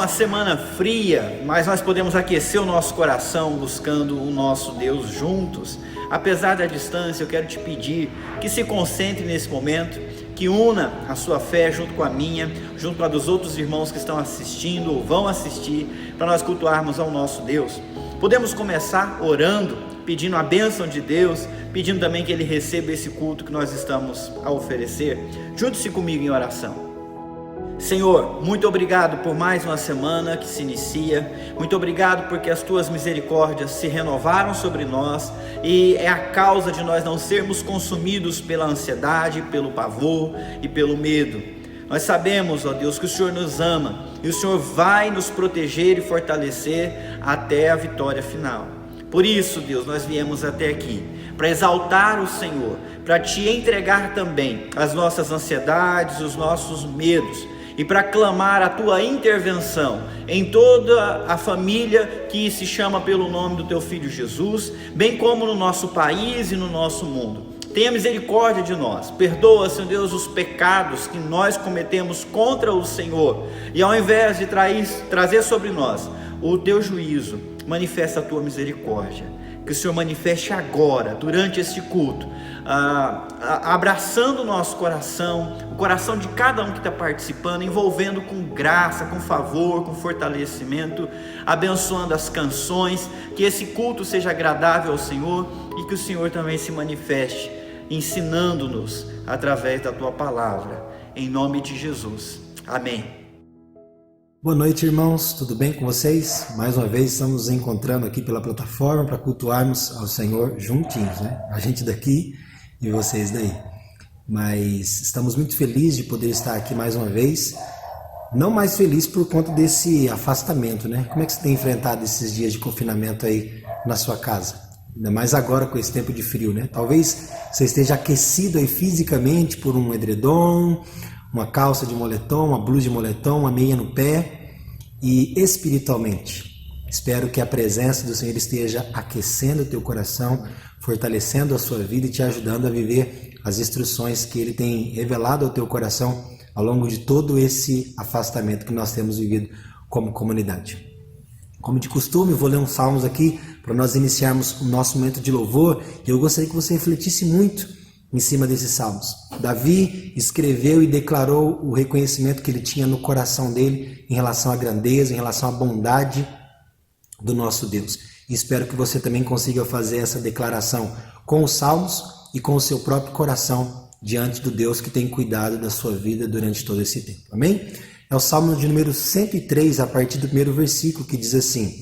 uma semana fria, mas nós podemos aquecer o nosso coração buscando o nosso Deus juntos. Apesar da distância, eu quero te pedir que se concentre nesse momento, que una a sua fé junto com a minha, junto com a dos outros irmãos que estão assistindo ou vão assistir, para nós cultuarmos ao nosso Deus. Podemos começar orando, pedindo a bênção de Deus, pedindo também que Ele receba esse culto que nós estamos a oferecer. Junte-se comigo em oração. Senhor, muito obrigado por mais uma semana que se inicia, muito obrigado porque as Tuas misericórdias se renovaram sobre nós e é a causa de nós não sermos consumidos pela ansiedade, pelo pavor e pelo medo. Nós sabemos, ó Deus, que o Senhor nos ama e o Senhor vai nos proteger e fortalecer até a vitória final. Por isso, Deus, nós viemos até aqui para exaltar o Senhor, para Te entregar também as nossas ansiedades, os nossos medos, e para clamar a Tua intervenção em toda a família que se chama pelo nome do Teu Filho Jesus, bem como no nosso país e no nosso mundo. Tenha misericórdia de nós, perdoa, Senhor Deus, os pecados que nós cometemos contra o Senhor, e ao invés de trazer sobre nós o Teu juízo, manifesta a Tua misericórdia. Que o Senhor manifeste agora, durante este culto, abraçando o nosso coração, o coração de cada um que está participando, envolvendo com graça, com favor, com fortalecimento, abençoando as canções, que esse culto seja agradável ao Senhor e que o Senhor também se manifeste, ensinando-nos através da Tua palavra, em nome de Jesus, amém. Boa noite, irmãos, tudo bem com vocês? Mais uma vez estamos nos encontrando aqui pela plataforma para cultuarmos ao Senhor juntinhos, né? A gente daqui e vocês daí. Mas estamos muito felizes de poder estar aqui mais uma vez. Não mais feliz por conta desse afastamento, né? Como é que você tem enfrentado esses dias de confinamento aí na sua casa? Ainda mais agora com esse tempo de frio, né? Talvez você esteja aquecido aí fisicamente por um edredom, uma calça de moletom, uma blusa de moletom, uma meia no pé, e espiritualmente, espero que a presença do Senhor esteja aquecendo o teu coração, fortalecendo a sua vida e te ajudando a viver as instruções que Ele tem revelado ao teu coração ao longo de todo esse afastamento que nós temos vivido como comunidade. Como de costume, eu vou ler uns salmos aqui para nós iniciarmos o nosso momento de louvor, e eu gostaria que você refletisse muito em cima desses salmos. Davi escreveu e declarou o reconhecimento que ele tinha no coração dele em relação à grandeza, em relação à bondade do nosso Deus. E espero que você também consiga fazer essa declaração com os salmos e com o seu próprio coração diante do Deus que tem cuidado da sua vida durante todo esse tempo. Amém? É o salmo de número 103, a partir do primeiro versículo, que diz assim: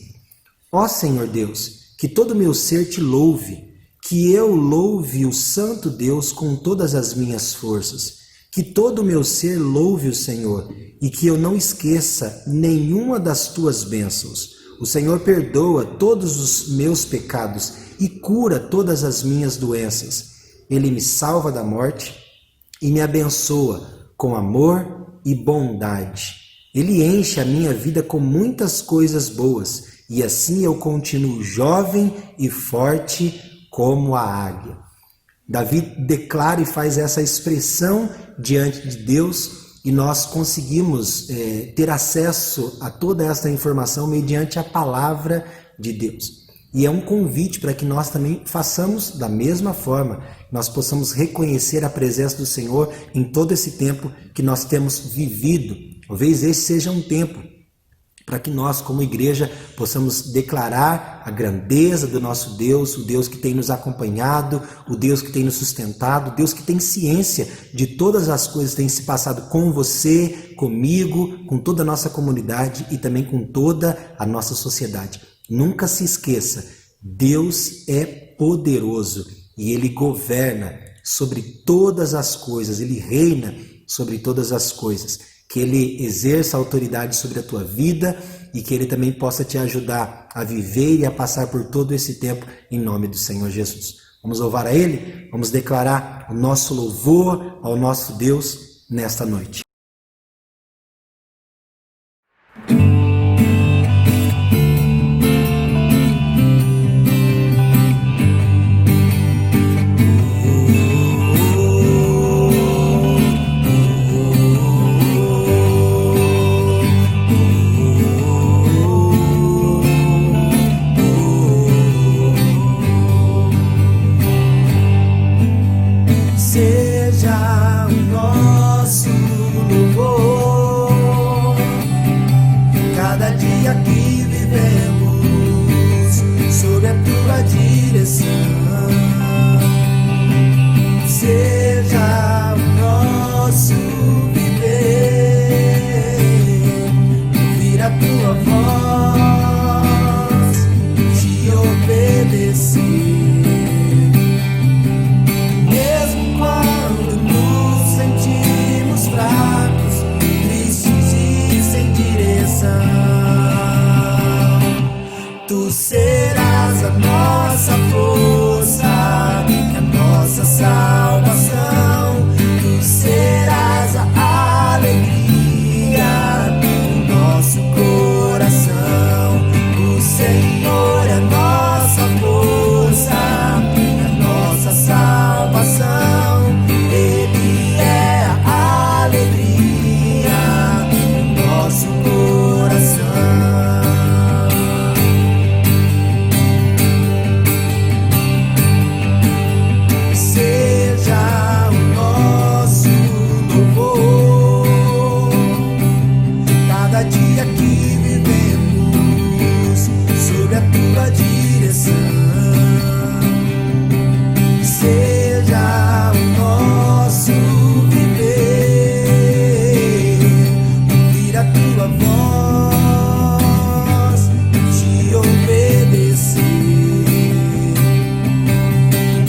Ó Senhor Deus, que todo o meu ser te louve, que eu louve o santo Deus com todas as minhas forças, que todo o meu ser louve o Senhor, e que eu não esqueça nenhuma das tuas bênçãos. O Senhor perdoa todos os meus pecados e cura todas as minhas doenças. Ele me salva da morte e me abençoa com amor e bondade. Ele enche a minha vida com muitas coisas boas, e assim eu continuo jovem e forte como a águia. Davi declara e faz essa expressão diante de Deus, e nós conseguimos ter acesso a toda essa informação mediante a palavra de Deus. E é um convite para que nós também façamos da mesma forma, nós possamos reconhecer a presença do Senhor em todo esse tempo que nós temos vivido. Talvez esse seja um tempo para que nós, como igreja, possamos declarar a grandeza do nosso Deus, o Deus que tem nos acompanhado, o Deus que tem nos sustentado, o Deus que tem ciência de todas as coisas que têm se passado com você, comigo, com toda a nossa comunidade e também com toda a nossa sociedade. Nunca se esqueça, Deus é poderoso e Ele governa sobre todas as coisas, Ele reina sobre todas as coisas. Que Ele exerça autoridade sobre a tua vida e que Ele também possa te ajudar a viver e a passar por todo esse tempo em nome do Senhor Jesus. Vamos louvar a Ele, vamos declarar o nosso louvor ao nosso Deus nesta noite. direção. Seja o nosso viver, ouvir a tua voz, te obedecer. Mesmo quando nos sentimos fracos, tristes e sem direção, tu serás a nossa força, a nossa salvação. Tu serás a alegria do nosso coração. O Senhor é a nossa força, a nossa salvação. Ele é a alegria do nosso coração. Seja o nosso louvor, cada dia que vivemos sob a tua direção. Seja o nosso viver, ouvir a tua voz, te obedecer.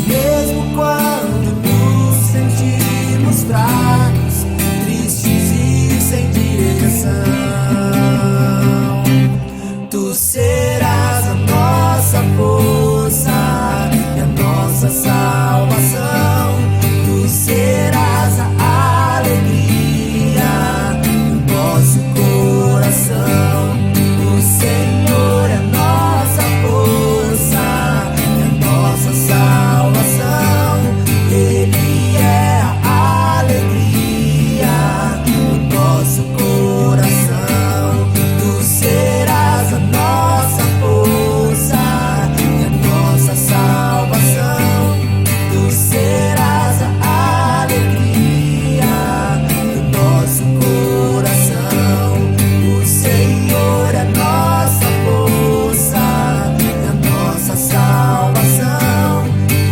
Mesmo quando nos sentimos fracos, tristes e sem direção, tu serás a nossa força e a nossa salvação. Tu serás a alegria do nosso coração. O Senhor é a nossa força e a nossa salvação. Ele é a alegria do nosso coração. Tu serás a nossa força e a nossa salvação. Tu serás a alegria do nosso coração. O Senhor é a nossa força e a nossa salvação.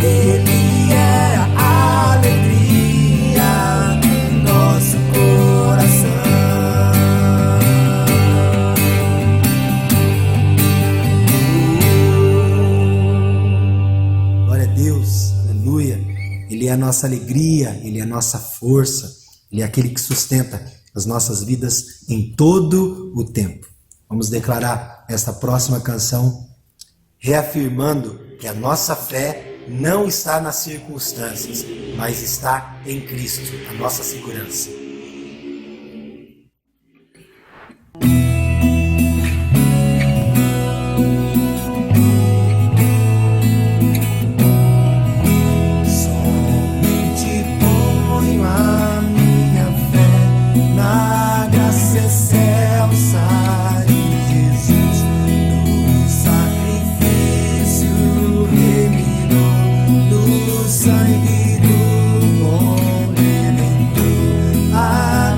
Ele é a alegria do nosso coração. Glória a Deus, aleluia. Ele é a nossa alegria, Ele é a nossa força, Ele é aquele que sustenta as nossas vidas em todo o tempo. Vamos declarar esta próxima canção reafirmando que a nossa fé não está nas circunstâncias, mas está em Cristo, a nossa segurança. Somente ponho a minha fé na graça excelsa de Jesus, no sacrifício remidor, no sangue do bom Redentor. A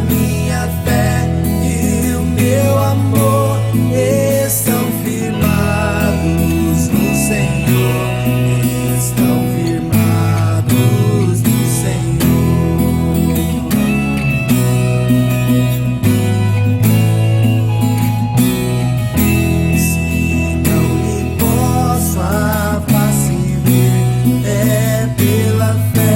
minha fé e o meu amor estão firmados no Senhor, estão firmados no Senhor. Se não lhe posso a face ver, é pela fé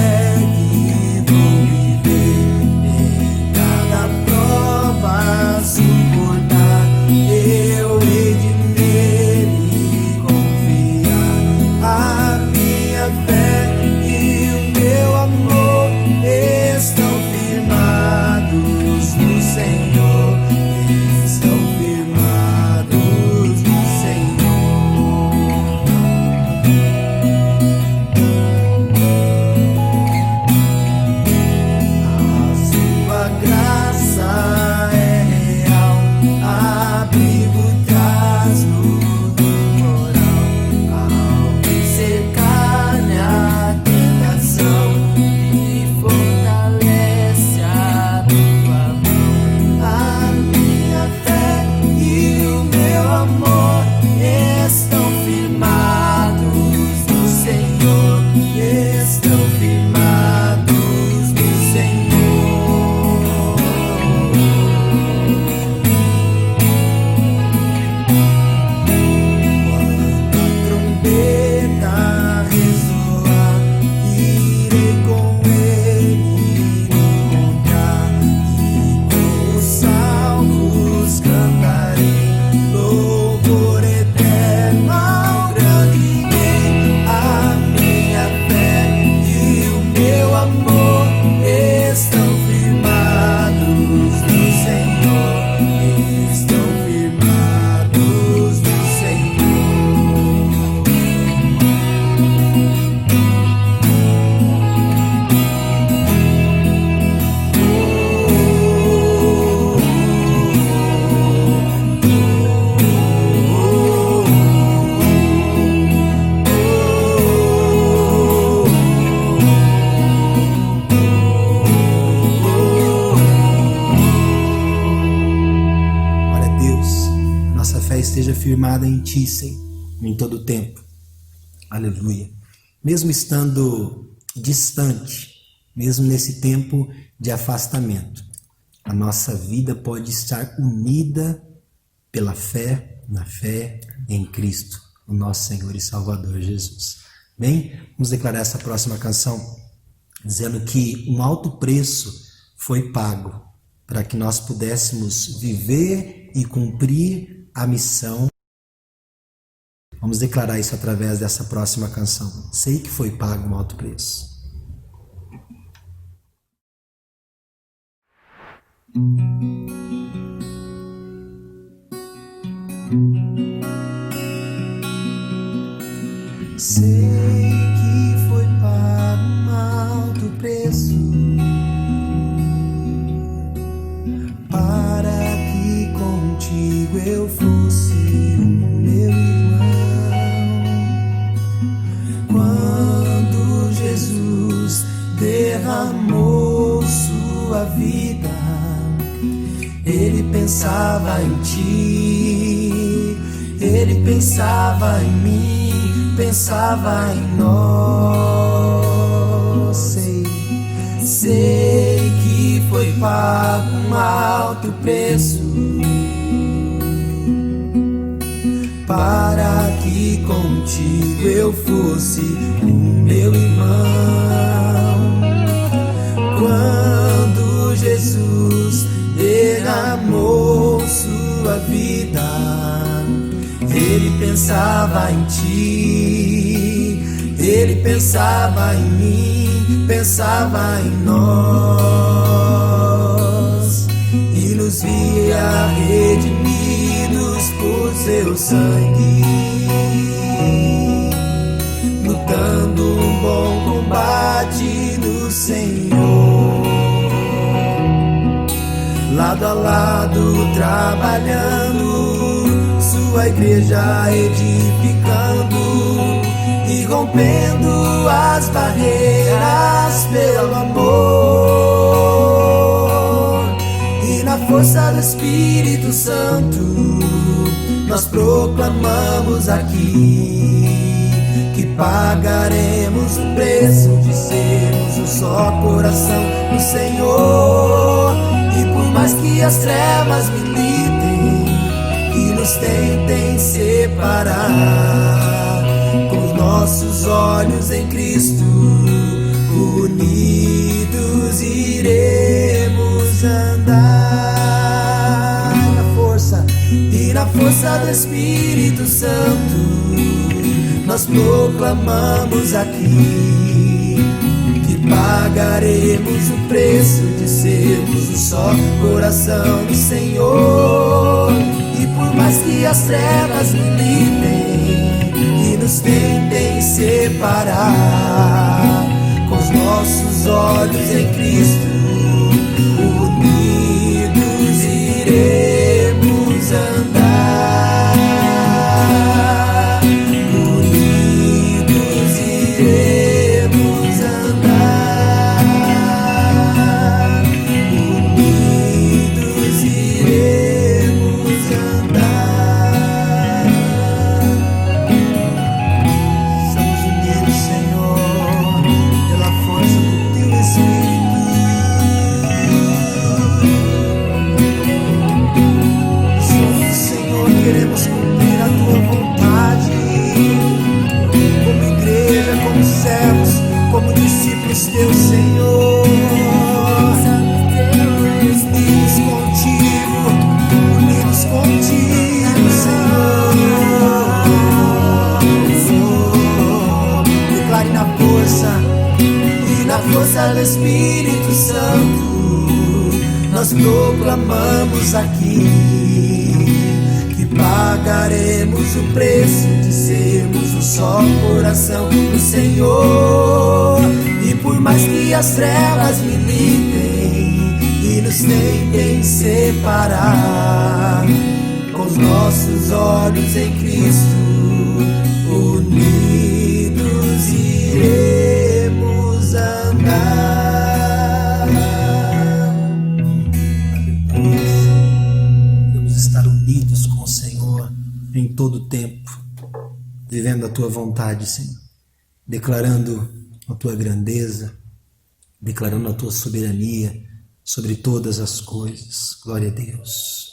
esteja firmada em Ti, Senhor, em todo o tempo. Aleluia. Mesmo estando distante, mesmo nesse tempo de afastamento, a nossa vida pode estar unida pela fé, na fé em Cristo, o nosso Senhor e Salvador Jesus. Bem, vamos declarar essa próxima canção dizendo que um alto preço foi pago para que nós pudéssemos viver e cumprir a missão. Vamos declarar isso através dessa próxima canção. Sei que foi pago um alto preço. Sei que foi pago um alto preço para que contigo eu fosse meu irmão. Quando Jesus derramou sua vida, Ele pensava em ti, Ele pensava em mim, pensava em nós. Sei que foi pago um alto preço para que contigo eu fosse o meu irmão. Quando Jesus derramou sua vida, Ele pensava em ti, Ele pensava em mim, pensava em nós, e nos via redimidos por seu sangue, lutando um bom combate no Senhor, lado a lado trabalhando, sua igreja edificando e rompendo as barreiras pelo amor. E na força do Espírito Santo nós proclamamos aqui que pagaremos o preço de sermos um só coração no Senhor. E por mais que as trevas militem e nos tentem separar, com os nossos olhos em Cristo, unidos iremos andar na força e na força do Espírito Santo. Nós proclamamos aqui que pagaremos o preço de sermos um só coração do Senhor. E por mais que as trevas militem e nos tentem separar, com os nossos olhos em Cristo, unidos iremos andar, unidos iremos andar, unidos iremos andar. Estamos unidos, Senhor, pela força do Teu Espírito. Somos, Senhor, queremos cumprir a Tua vontade, como igreja, como servos, como discípulos Teus, Senhor. Unidos contigo, Senhor. Declare na força e na força do Espírito Santo, nós proclamamos aqui que pagaremos o preço de sermos um só coração do Senhor. E por mais que as trevas militem e nos tentem separar, com os nossos olhos em Cristo, unidos iremos andar. Vamos estar unidos com o Senhor em todo o tempo, vivendo a tua vontade, Senhor, declarando a tua grandeza, declarando a tua soberania sobre todas as coisas. Glória a Deus.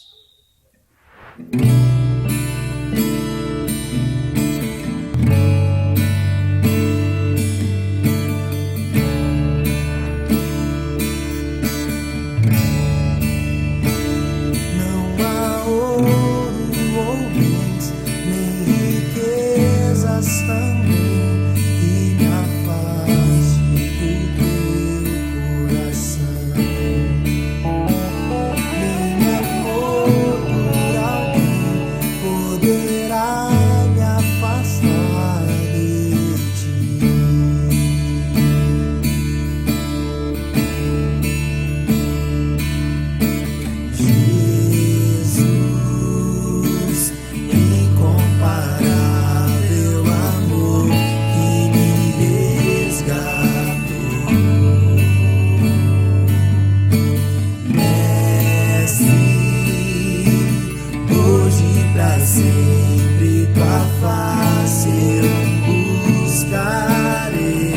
Sempre tua face eu buscarei.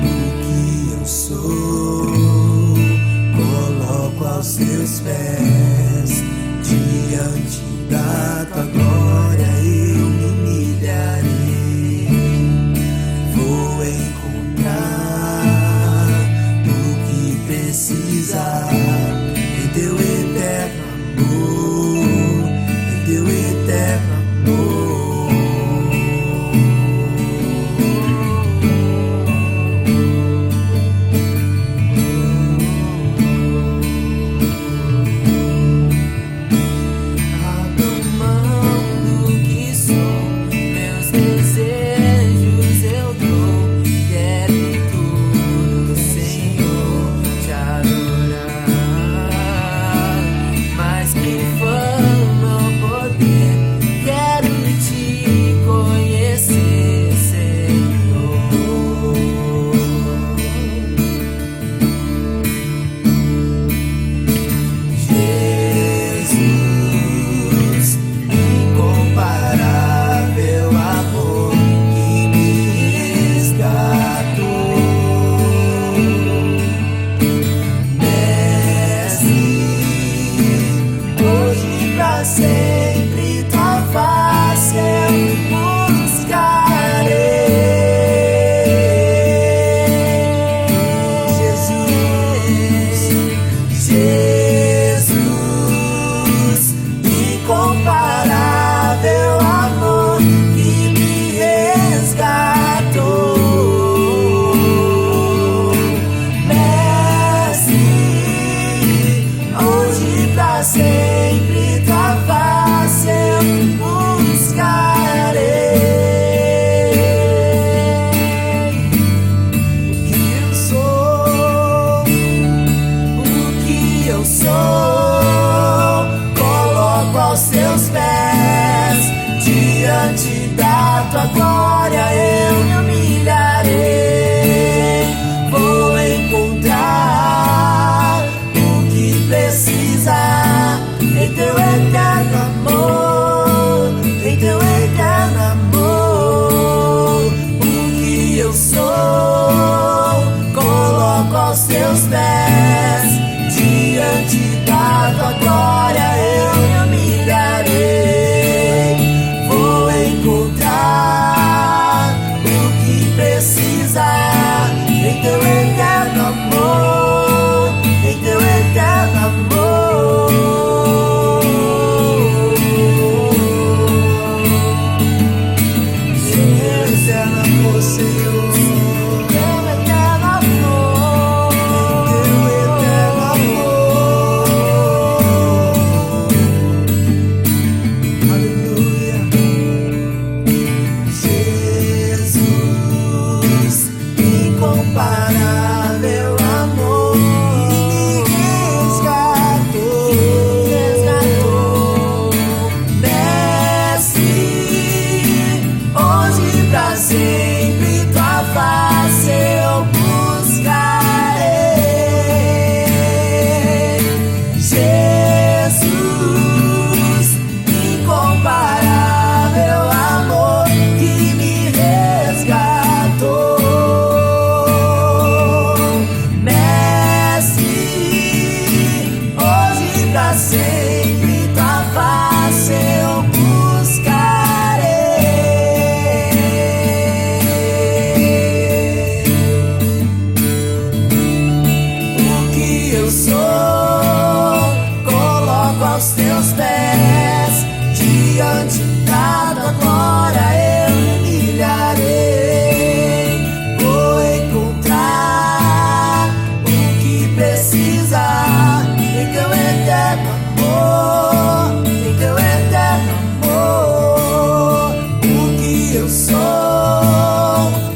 O que eu sou, coloco aos teus pés. Diante da tua glória eu me humilharei. Vou encontrar precisar em teu eterno amor, em teu eterno amor. Abro mão do que sou, meus desejos eu dou. Quero tudo, Senhor, te adorar. Mais que fama ou poder, quero te conhecer, Senhor. Jesus, incomparável amor que me resgatou. Hoje pra sempre tua face eu buscarei. Jesus, incomparável amor que me resgatou. Mestre, hoje pra sempre tua face eu buscarei. O que eu sou, coloco aos teus pés. Diante da tua glória eu me humilharei. Vou encontrar o que precisar em teu eterno amor, em teu eterno amor. O que eu sou, coloco aos teus pés. Diante da tua glória eu me humilharei. Vou encontrar diante da tua glória eu me humilharei. Vou encontrar o que precisar em teu eterno amor, em teu eterno amor. O que eu sou,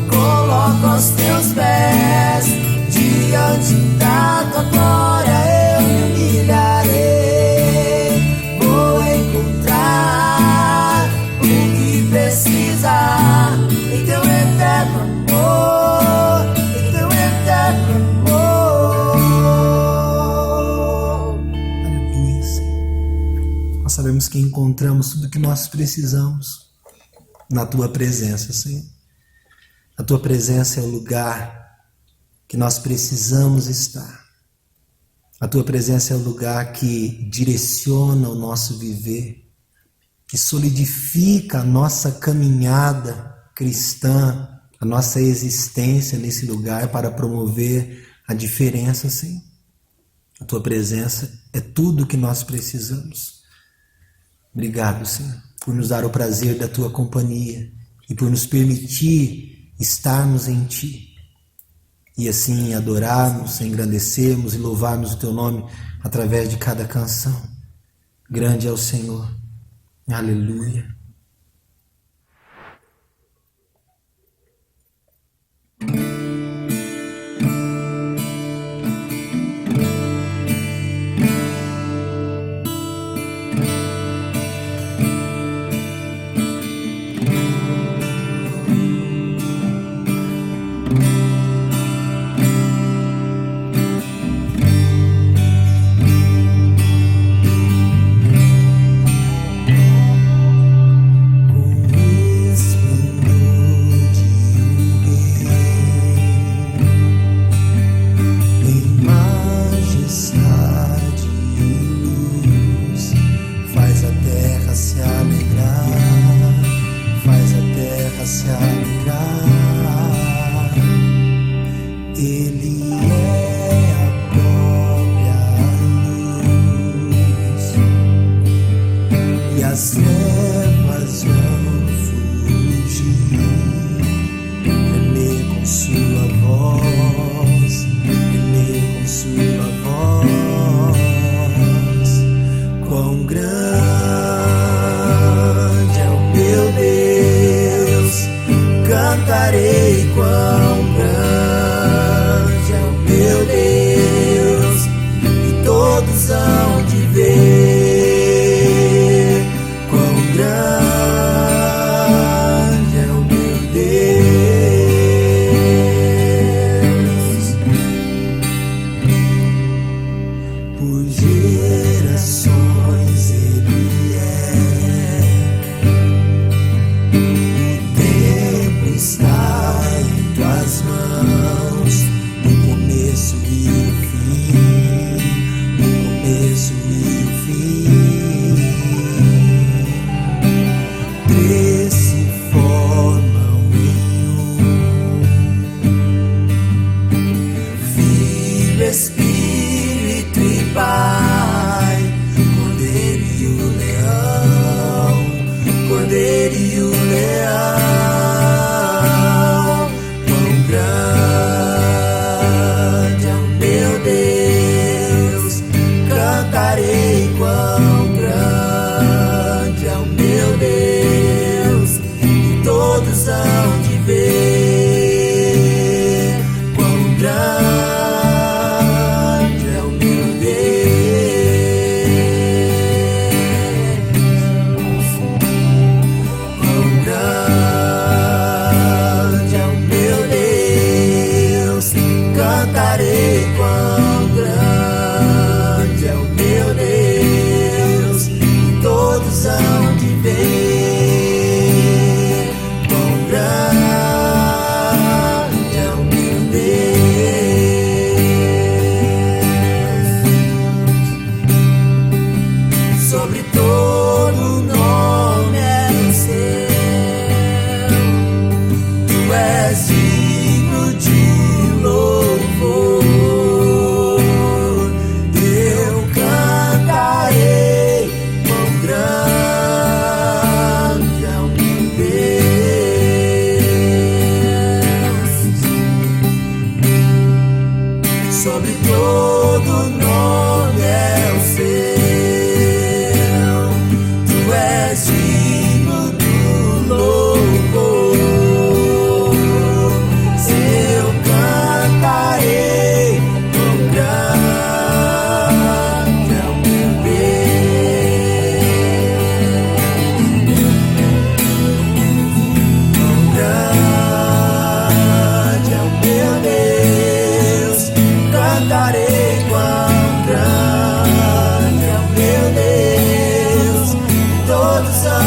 coloco aos teus pés. Diante da tua glória eu me humilharei. Vou encontrar o que precisar em teu eterno amor, em teu eterno amor. Aleluia, Senhor. Nós sabemos que encontramos tudo o que nós precisamos na tua presença, Senhor. A tua presença é o lugar que nós precisamos estar. A tua presença é o lugar que direciona o nosso viver, que solidifica a nossa caminhada cristã, a nossa existência nesse lugar para promover a diferença, Senhor. A tua presença é tudo o que nós precisamos. Obrigado, Senhor, por nos dar o prazer da tua companhia e por nos permitir estarmos em ti. E assim adorarmos, engrandecermos e louvarmos o teu nome através de cada canção. Grande é o Senhor. Aleluia.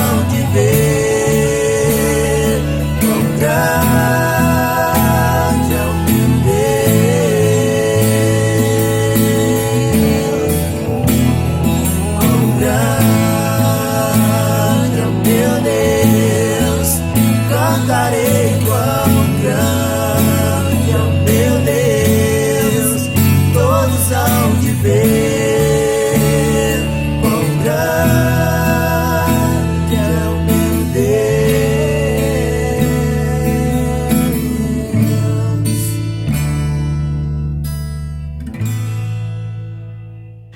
hão de ver quão grande é o meu Deus, quão grande é o meu Deus. Cantarei quão grande é o meu Deus, todos hão de ver quão grande é o meu Deus.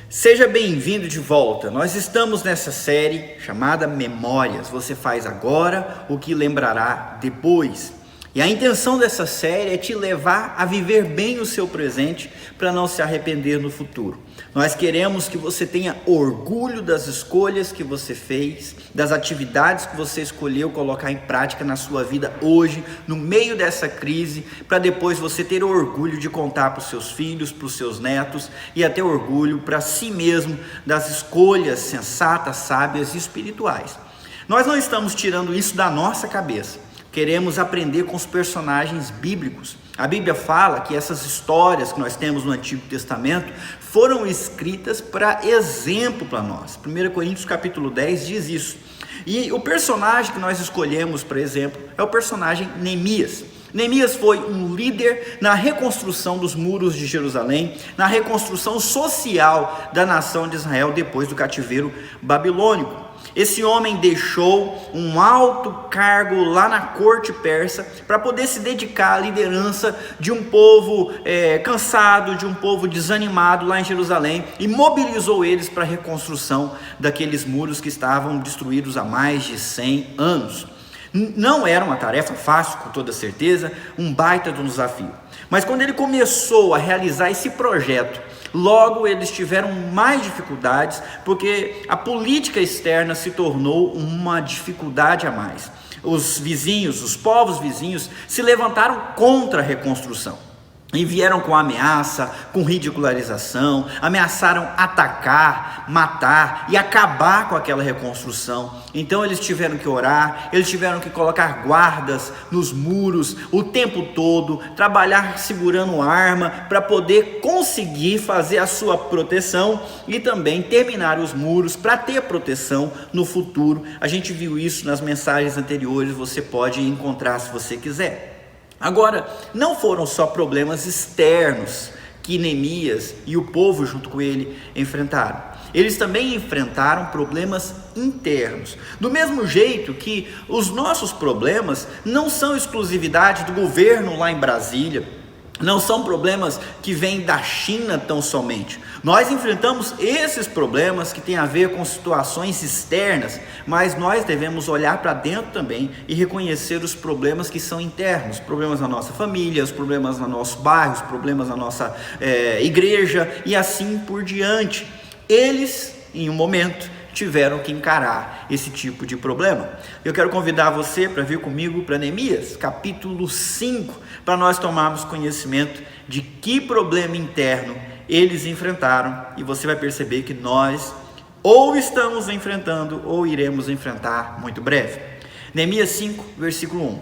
Seja bem-vindo de volta. Nós estamos nessa série chamada Memórias. Você faz agora o que lembrará depois. E a intenção dessa série é te levar a viver bem o seu presente para não se arrepender no futuro. Nós queremos que você tenha orgulho das escolhas que você fez, das atividades que você escolheu colocar em prática na sua vida hoje, no meio dessa crise, para depois você ter orgulho de contar para os seus filhos, para os seus netos e até orgulho para si mesmo das escolhas sensatas, sábias e espirituais. Nós não estamos tirando isso da nossa cabeça. Queremos aprender com os personagens bíblicos. A Bíblia fala que essas histórias que nós temos no Antigo Testamento foram escritas para exemplo para nós. 1 Coríntios capítulo 10 diz isso. E o personagem que nós escolhemos, por exemplo, é o personagem Neemias. Neemias foi um líder na reconstrução dos muros de Jerusalém, na reconstrução social da nação de Israel depois do cativeiro babilônico. Esse homem deixou um alto cargo lá na corte persa para poder se dedicar à liderança de um povo cansado, de um povo desanimado lá em Jerusalém, e mobilizou eles para a reconstrução daqueles muros que estavam destruídos há mais de 100 anos. Não era uma tarefa fácil, com toda certeza, um baita de um desafio. Mas quando ele começou a realizar esse projeto, logo eles tiveram mais dificuldades, porque a política externa se tornou uma dificuldade a mais. Os vizinhos, os povos vizinhos, se levantaram contra a reconstrução. E vieram com ameaça, com ridicularização, ameaçaram atacar, matar e acabar com aquela reconstrução. Então eles tiveram que orar, eles tiveram que colocar guardas nos muros o tempo todo, trabalhar segurando arma para poder conseguir fazer a sua proteção e também terminar os muros para ter proteção no futuro. A gente viu isso nas mensagens anteriores, você pode encontrar se você quiser. Agora, não foram só problemas externos que Neemias e o povo junto com ele enfrentaram. Eles também enfrentaram problemas internos. Do mesmo jeito que os nossos problemas não são exclusividade do governo lá em Brasília, não são problemas que vêm da China tão somente. Nós enfrentamos esses problemas que têm a ver com situações externas, mas nós devemos olhar para dentro também e reconhecer os problemas que são internos, problemas na nossa família, os problemas no nosso bairro, os problemas na nossa igreja e assim por diante. Eles, em um momento, tiveram que encarar esse tipo de problema. Eu quero convidar você para vir comigo para Neemias, capítulo 5, para nós tomarmos conhecimento de que problema interno eles enfrentaram, e você vai perceber que nós ou estamos enfrentando ou iremos enfrentar muito breve. Neemias 5, versículo 1.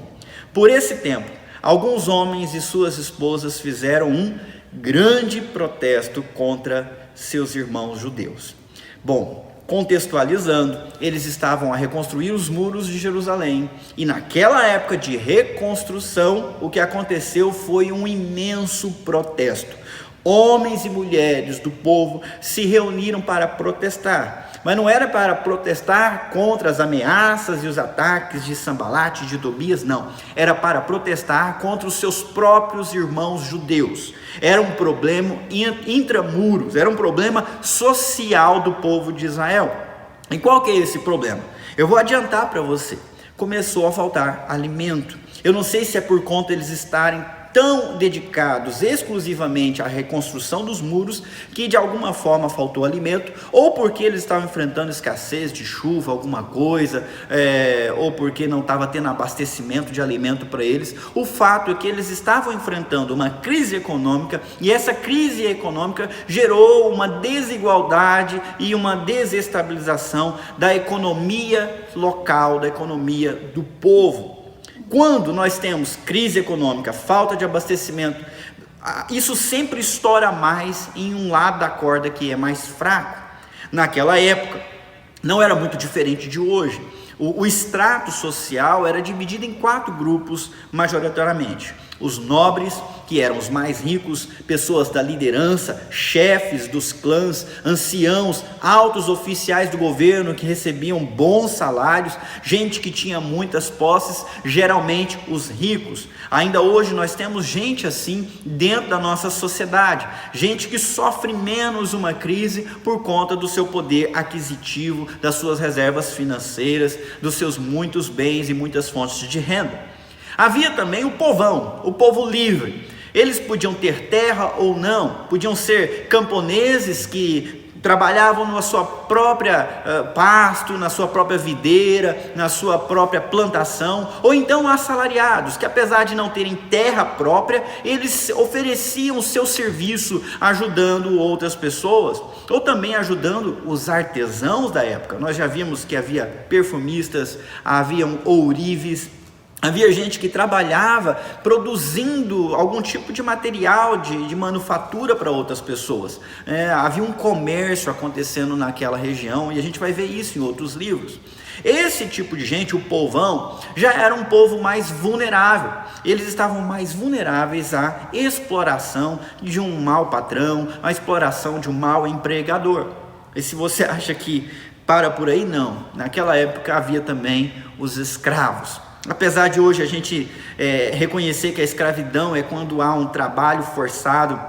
Por esse tempo, alguns homens e suas esposas fizeram um grande protesto contra seus irmãos judeus. Bom, contextualizando, eles estavam a reconstruir os muros de Jerusalém, e naquela época de reconstrução, o que aconteceu foi um imenso protesto. Homens e mulheres do povo se reuniram para protestar, mas não era para protestar contra as ameaças e os ataques de Sambalate e de Tobias, não, era para protestar contra os seus próprios irmãos judeus. Era um problema intramuros, era um problema social do povo de Israel. E qual que é esse problema? Eu vou adiantar para você. Começou a faltar alimento. Eu não sei se é por conta de eles estarem tão dedicados exclusivamente à reconstrução dos muros que de alguma forma faltou alimento, ou porque eles estavam enfrentando escassez de chuva, alguma coisa, ou porque não estava tendo abastecimento de alimento para eles. O fato é que eles estavam enfrentando uma crise econômica, e essa crise econômica gerou uma desigualdade e uma desestabilização da economia local, da economia do povo. Quando nós temos crise econômica, falta de abastecimento, isso sempre estoura mais em um lado da corda que é mais fraco. Naquela época, não era muito diferente de hoje. O extrato social era dividido em 4 grupos majoritariamente: os nobres, que eram os mais ricos, pessoas da liderança, chefes dos clãs, anciãos, altos oficiais do governo que recebiam bons salários, gente que tinha muitas posses, geralmente os ricos. Ainda hoje nós temos gente assim dentro da nossa sociedade, gente que sofre menos uma crise por conta do seu poder aquisitivo, das suas reservas financeiras, dos seus muitos bens e muitas fontes de renda. Havia também o povão, o povo livre. Eles podiam ter terra ou não, podiam ser camponeses que trabalhavam na sua própria pasto, na sua própria videira, na sua própria plantação, ou então assalariados, que apesar de não terem terra própria, eles ofereciam o seu serviço ajudando outras pessoas, ou também ajudando os artesãos da época. Nós já vimos que havia perfumistas, haviam ourives, havia gente que trabalhava produzindo algum tipo de material de manufatura para outras pessoas. Havia um comércio acontecendo naquela região, e a gente vai ver isso em outros livros. Esse tipo de gente, o povão, já era um povo mais vulnerável. Eles estavam mais vulneráveis à exploração de um mau patrão, à exploração de um mau empregador. E se você acha que para por aí, não. Naquela época havia também os escravos. Apesar de hoje a gente reconhecer que a escravidão é quando há um trabalho forçado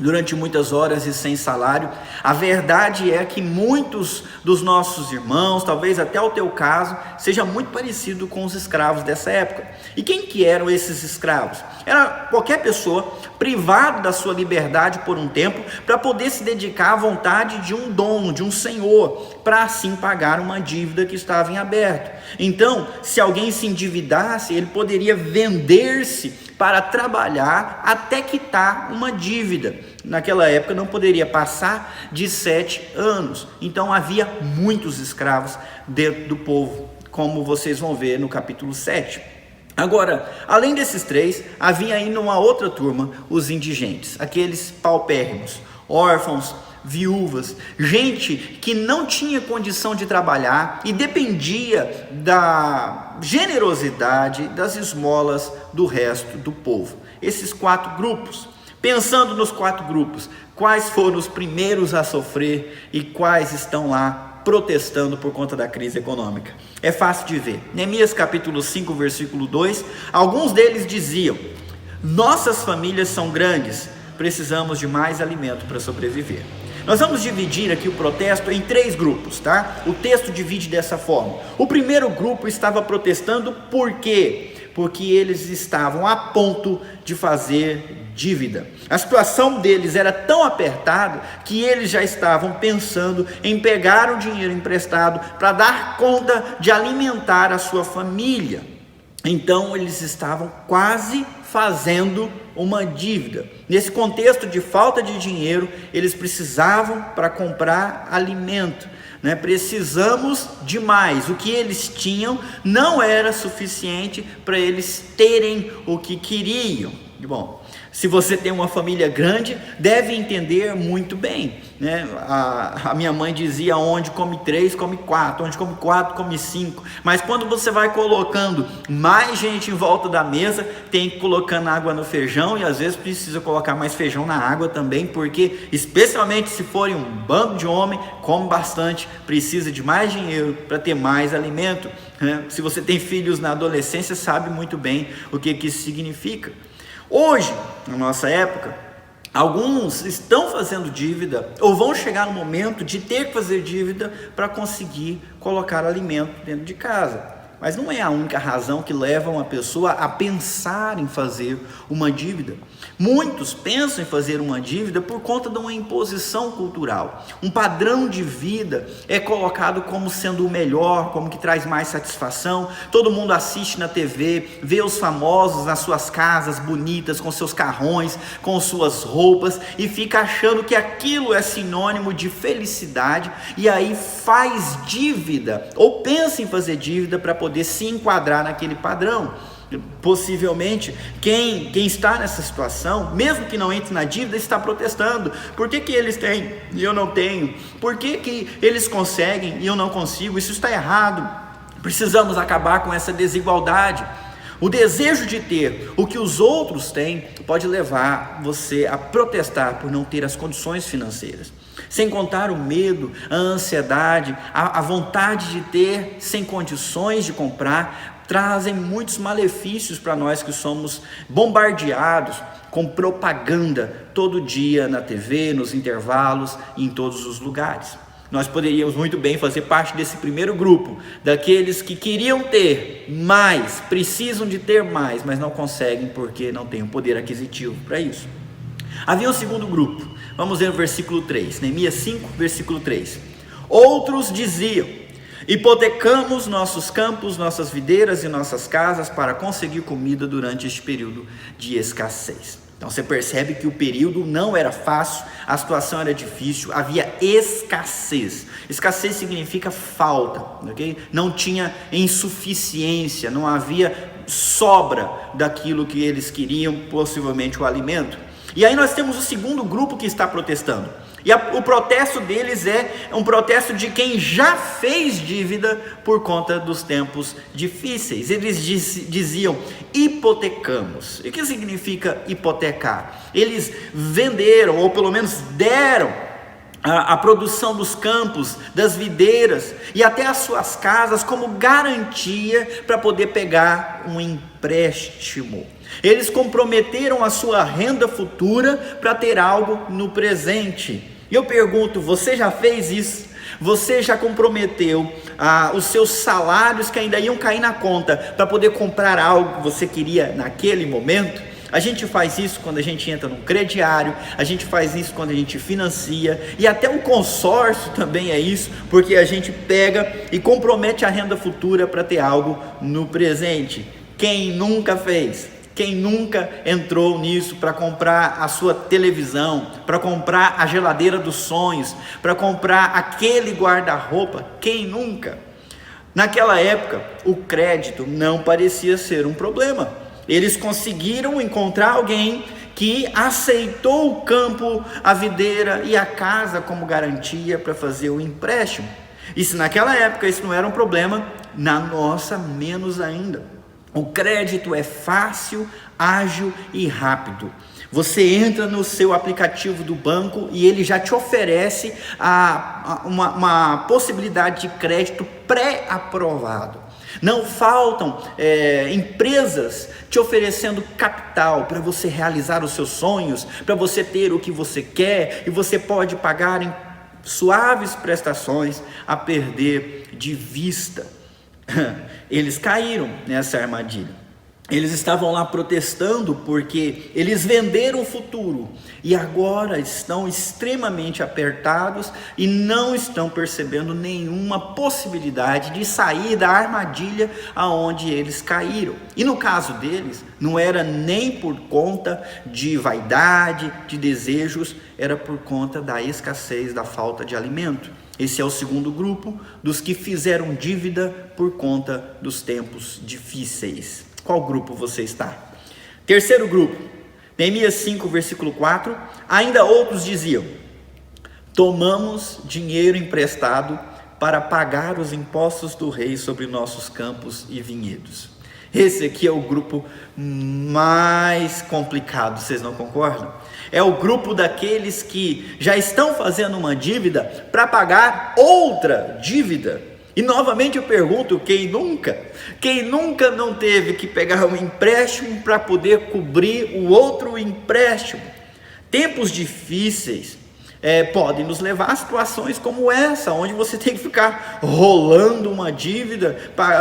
durante muitas horas e sem salário, a verdade é que muitos dos nossos irmãos, talvez até o teu caso, seja muito parecido com os escravos dessa época. E quem que eram esses escravos? Era qualquer pessoa privada da sua liberdade por um tempo para poder se dedicar à vontade de um dono, de um senhor, para assim pagar uma dívida que estava em aberto. Então, se alguém se endividasse, ele poderia vender-se para trabalhar até quitar uma dívida. Naquela época não poderia passar de 7 anos. Então havia muitos escravos dentro do povo, como vocês vão ver no capítulo 7. Agora, além desses 3, havia ainda uma outra turma, os indigentes, aqueles paupérrimos, órfãos, viúvas, gente que não tinha condição de trabalhar e dependia da generosidade, das esmolas do resto do povo. Esses 4 grupos. Pensando nos 4 grupos, quais foram os primeiros a sofrer e quais estão lá protestando por conta da crise econômica? É fácil de ver. Neemias capítulo 5, versículo 2, alguns deles diziam: nossas famílias são grandes, precisamos de mais alimento para sobreviver. Nós vamos dividir aqui o protesto em 3 grupos, tá? O texto divide dessa forma. O primeiro grupo estava protestando por quê? Porque eles estavam a ponto de fazer dívida. A situação deles era tão apertada que eles já estavam pensando em pegar o dinheiro emprestado para dar conta de alimentar a sua família. Então eles estavam quase fazendo uma dívida. Nesse contexto de falta de dinheiro, eles precisavam para comprar alimento. Precisamos de mais. O que eles tinham não era suficiente para eles terem o que queriam. Bom, se você tem uma família grande, deve entender muito bem, né? A minha mãe dizia: onde come 3, come 4, onde come 4, come 5. Mas quando você vai colocando mais gente em volta da mesa, tem que ir colocando água no feijão, e às vezes precisa colocar mais feijão na água também, porque especialmente se forem um bando de homem, come bastante, precisa de mais dinheiro para ter mais alimento, né? Se você tem filhos na adolescência, sabe muito bem o que isso significa. Hoje, na nossa época, alguns estão fazendo dívida ou vão chegar no momento de ter que fazer dívida para conseguir colocar alimento dentro de casa. mas não é a única razão que leva uma pessoa a pensar em fazer uma dívida. Muitos pensam em fazer uma dívida por conta de uma imposição cultural. Um padrão de vida é colocado como sendo o melhor, como que traz mais satisfação. Todo mundo assiste na TV, vê os famosos nas suas casas bonitas, com seus carrões, com suas roupas, e fica achando que aquilo é sinônimo de felicidade, e aí faz dívida, ou pensa em fazer dívida para poder se enquadrar naquele padrão. Possivelmente, quem está nessa situação, mesmo que não entre na dívida, está protestando. Por que eles têm e eu não tenho? Por que eles conseguem e eu não consigo? Isso está errado. Precisamos acabar com essa desigualdade. O desejo de ter o que os outros têm pode levar você a protestar por não ter as condições financeiras. Sem contar o medo, a ansiedade, a vontade de ter sem condições de comprar, trazem muitos malefícios para nós que somos bombardeados com propaganda todo dia na TV, nos intervalos e em todos os lugares. Nós poderíamos muito bem fazer parte desse primeiro grupo, daqueles que queriam ter mais, precisam de ter mais, mas não conseguem porque não têm o poder aquisitivo para isso. Havia um segundo grupo, vamos ver no versículo 3, Neemias 5, versículo 3. Outros diziam: hipotecamos nossos campos, nossas videiras e nossas casas para conseguir comida durante este período de escassez. Então você percebe que o período não era fácil, a situação era difícil, havia escassez. Escassez significa falta, ok? Não tinha insuficiência, não havia sobra daquilo que eles queriam, possivelmente o alimento. E aí nós temos o segundo grupo que está protestando. E o protesto deles é um protesto de quem já fez dívida por conta dos tempos difíceis. Eles diziam: hipotecamos. E o que significa hipotecar? Eles venderam, ou pelo menos deram, a produção dos campos, das videiras e até as suas casas como garantia para poder pegar um empréstimo. Eles comprometeram a sua renda futura para ter algo no presente. E eu pergunto: você já fez isso? Você já comprometeu os seus salários que ainda iam cair na conta para poder comprar algo que você queria naquele momento? A gente faz isso quando a gente entra num crediário, a gente faz isso quando a gente financia, e até o consórcio também é isso, porque a gente pega e compromete a renda futura para ter algo no presente. Quem nunca fez? Quem nunca entrou nisso para comprar a sua televisão, para comprar a geladeira dos sonhos, para comprar aquele guarda-roupa? Quem nunca? Naquela época, o crédito não parecia ser um problema. Eles conseguiram encontrar alguém que aceitou o campo, a videira e a casa como garantia para fazer o empréstimo. E se naquela época isso não era um problema, na nossa menos ainda. O crédito é fácil, ágil e rápido. Você entra no seu aplicativo do banco e ele já te oferece uma possibilidade de crédito pré-aprovado. Não faltam empresas te oferecendo capital para você realizar os seus sonhos, para você ter o que você quer, e você pode pagar em suaves prestações a perder de vista. Eles caíram nessa armadilha. Eles estavam lá protestando porque eles venderam o futuro e agora estão extremamente apertados e não estão percebendo nenhuma possibilidade de sair da armadilha aonde eles caíram. E no caso deles, não era nem por conta de vaidade, de desejos, era por conta da escassez, da falta de alimento. Esse é o segundo grupo dos que fizeram dívida por conta dos tempos difíceis. Qual grupo você está? Terceiro grupo, Neemias 5, versículo 4. Ainda outros diziam: tomamos dinheiro emprestado para pagar os impostos do rei sobre nossos campos e vinhedos. Esse aqui é o grupo mais complicado, vocês não concordam? É o grupo daqueles que já estão fazendo uma dívida para pagar outra dívida. E novamente eu pergunto: quem nunca? Quem nunca não teve que pegar um empréstimo para poder cobrir o outro empréstimo? Tempos difíceis podem nos levar a situações como essa, onde você tem que ficar rolando uma dívida,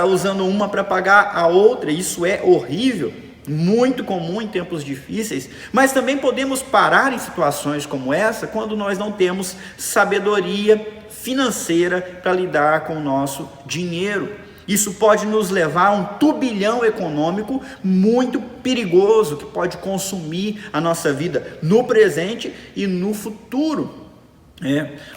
usando uma para pagar a outra. Isso é horrível, muito comum em tempos difíceis, mas também podemos parar em situações como essa quando nós não temos sabedoria financeira para lidar com o nosso dinheiro. Isso pode nos levar a um turbilhão econômico muito perigoso, que pode consumir a nossa vida no presente e no futuro.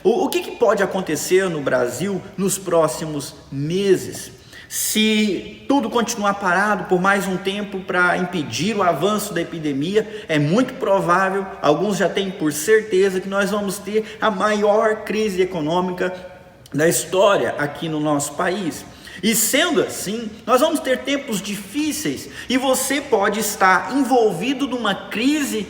O que pode acontecer no Brasil nos próximos meses? Se tudo continuar parado por mais um tempo para impedir o avanço da epidemia, é muito provável, alguns já têm por certeza, que nós vamos ter a maior crise econômica da história aqui no nosso país. E sendo assim, nós vamos ter tempos difíceis e você pode estar envolvido numa crise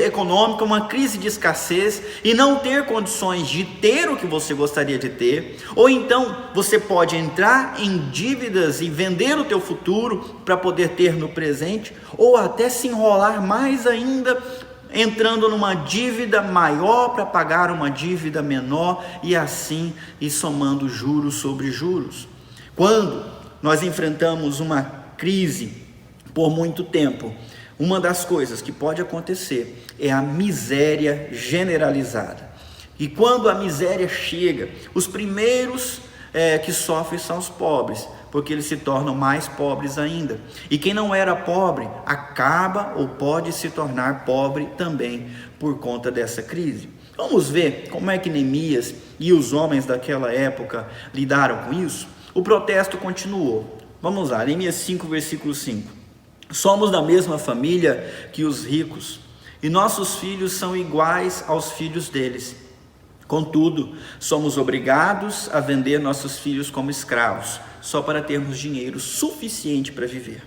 econômica, uma crise de escassez e não ter condições de ter o que você gostaria de ter, ou então você pode entrar em dívidas e vender o teu futuro para poder ter no presente, ou até se enrolar mais ainda, entrando numa dívida maior para pagar uma dívida menor e assim ir somando juros sobre juros. Quando nós enfrentamos uma crise por muito tempo, uma das coisas que pode acontecer é a miséria generalizada. E quando a miséria chega, os primeiros que sofrem são os pobres, porque eles se tornam mais pobres ainda. E quem não era pobre acaba ou pode se tornar pobre também por conta dessa crise. Vamos ver como é que Neemias e os homens daquela época lidaram com isso? O protesto continuou. Vamos lá, Neemias 5, versículo 5. Somos da mesma família que os ricos, e nossos filhos são iguais aos filhos deles. Contudo, somos obrigados a vender nossos filhos como escravos, só para termos dinheiro suficiente para viver.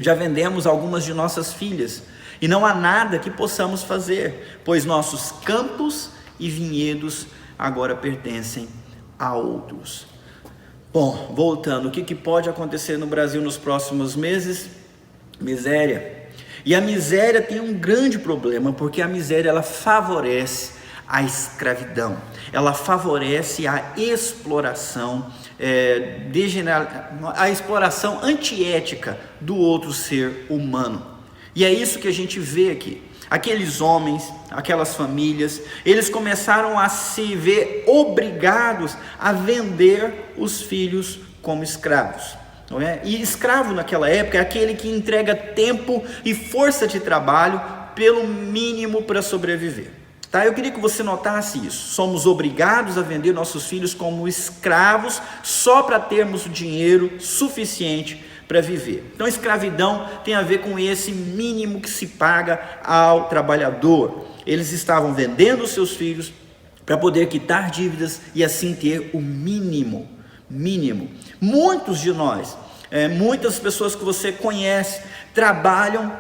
Já vendemos algumas de nossas filhas, e não há nada que possamos fazer, pois nossos campos e vinhedos agora pertencem a outros. Bom, voltando, o que pode acontecer no Brasil nos próximos meses? Miséria. E a miséria tem um grande problema, porque a miséria ela favorece a escravidão, ela favorece a exploração, a exploração antiética do outro ser humano. E é isso que a gente vê aqui. Aqueles homens, aquelas famílias, eles começaram a se ver obrigados a vender os filhos como escravos, não é? E escravo naquela época é aquele que entrega tempo e força de trabalho pelo mínimo para sobreviver. Tá? Eu queria que você notasse isso. Somos obrigados a vender nossos filhos como escravos só para termos o dinheiro suficiente para viver. Então, escravidão tem a ver com esse mínimo que se paga ao trabalhador. Eles estavam vendendo os seus filhos para poder quitar dívidas e assim ter o mínimo. Muitos de nós, muitas pessoas que você conhece, trabalham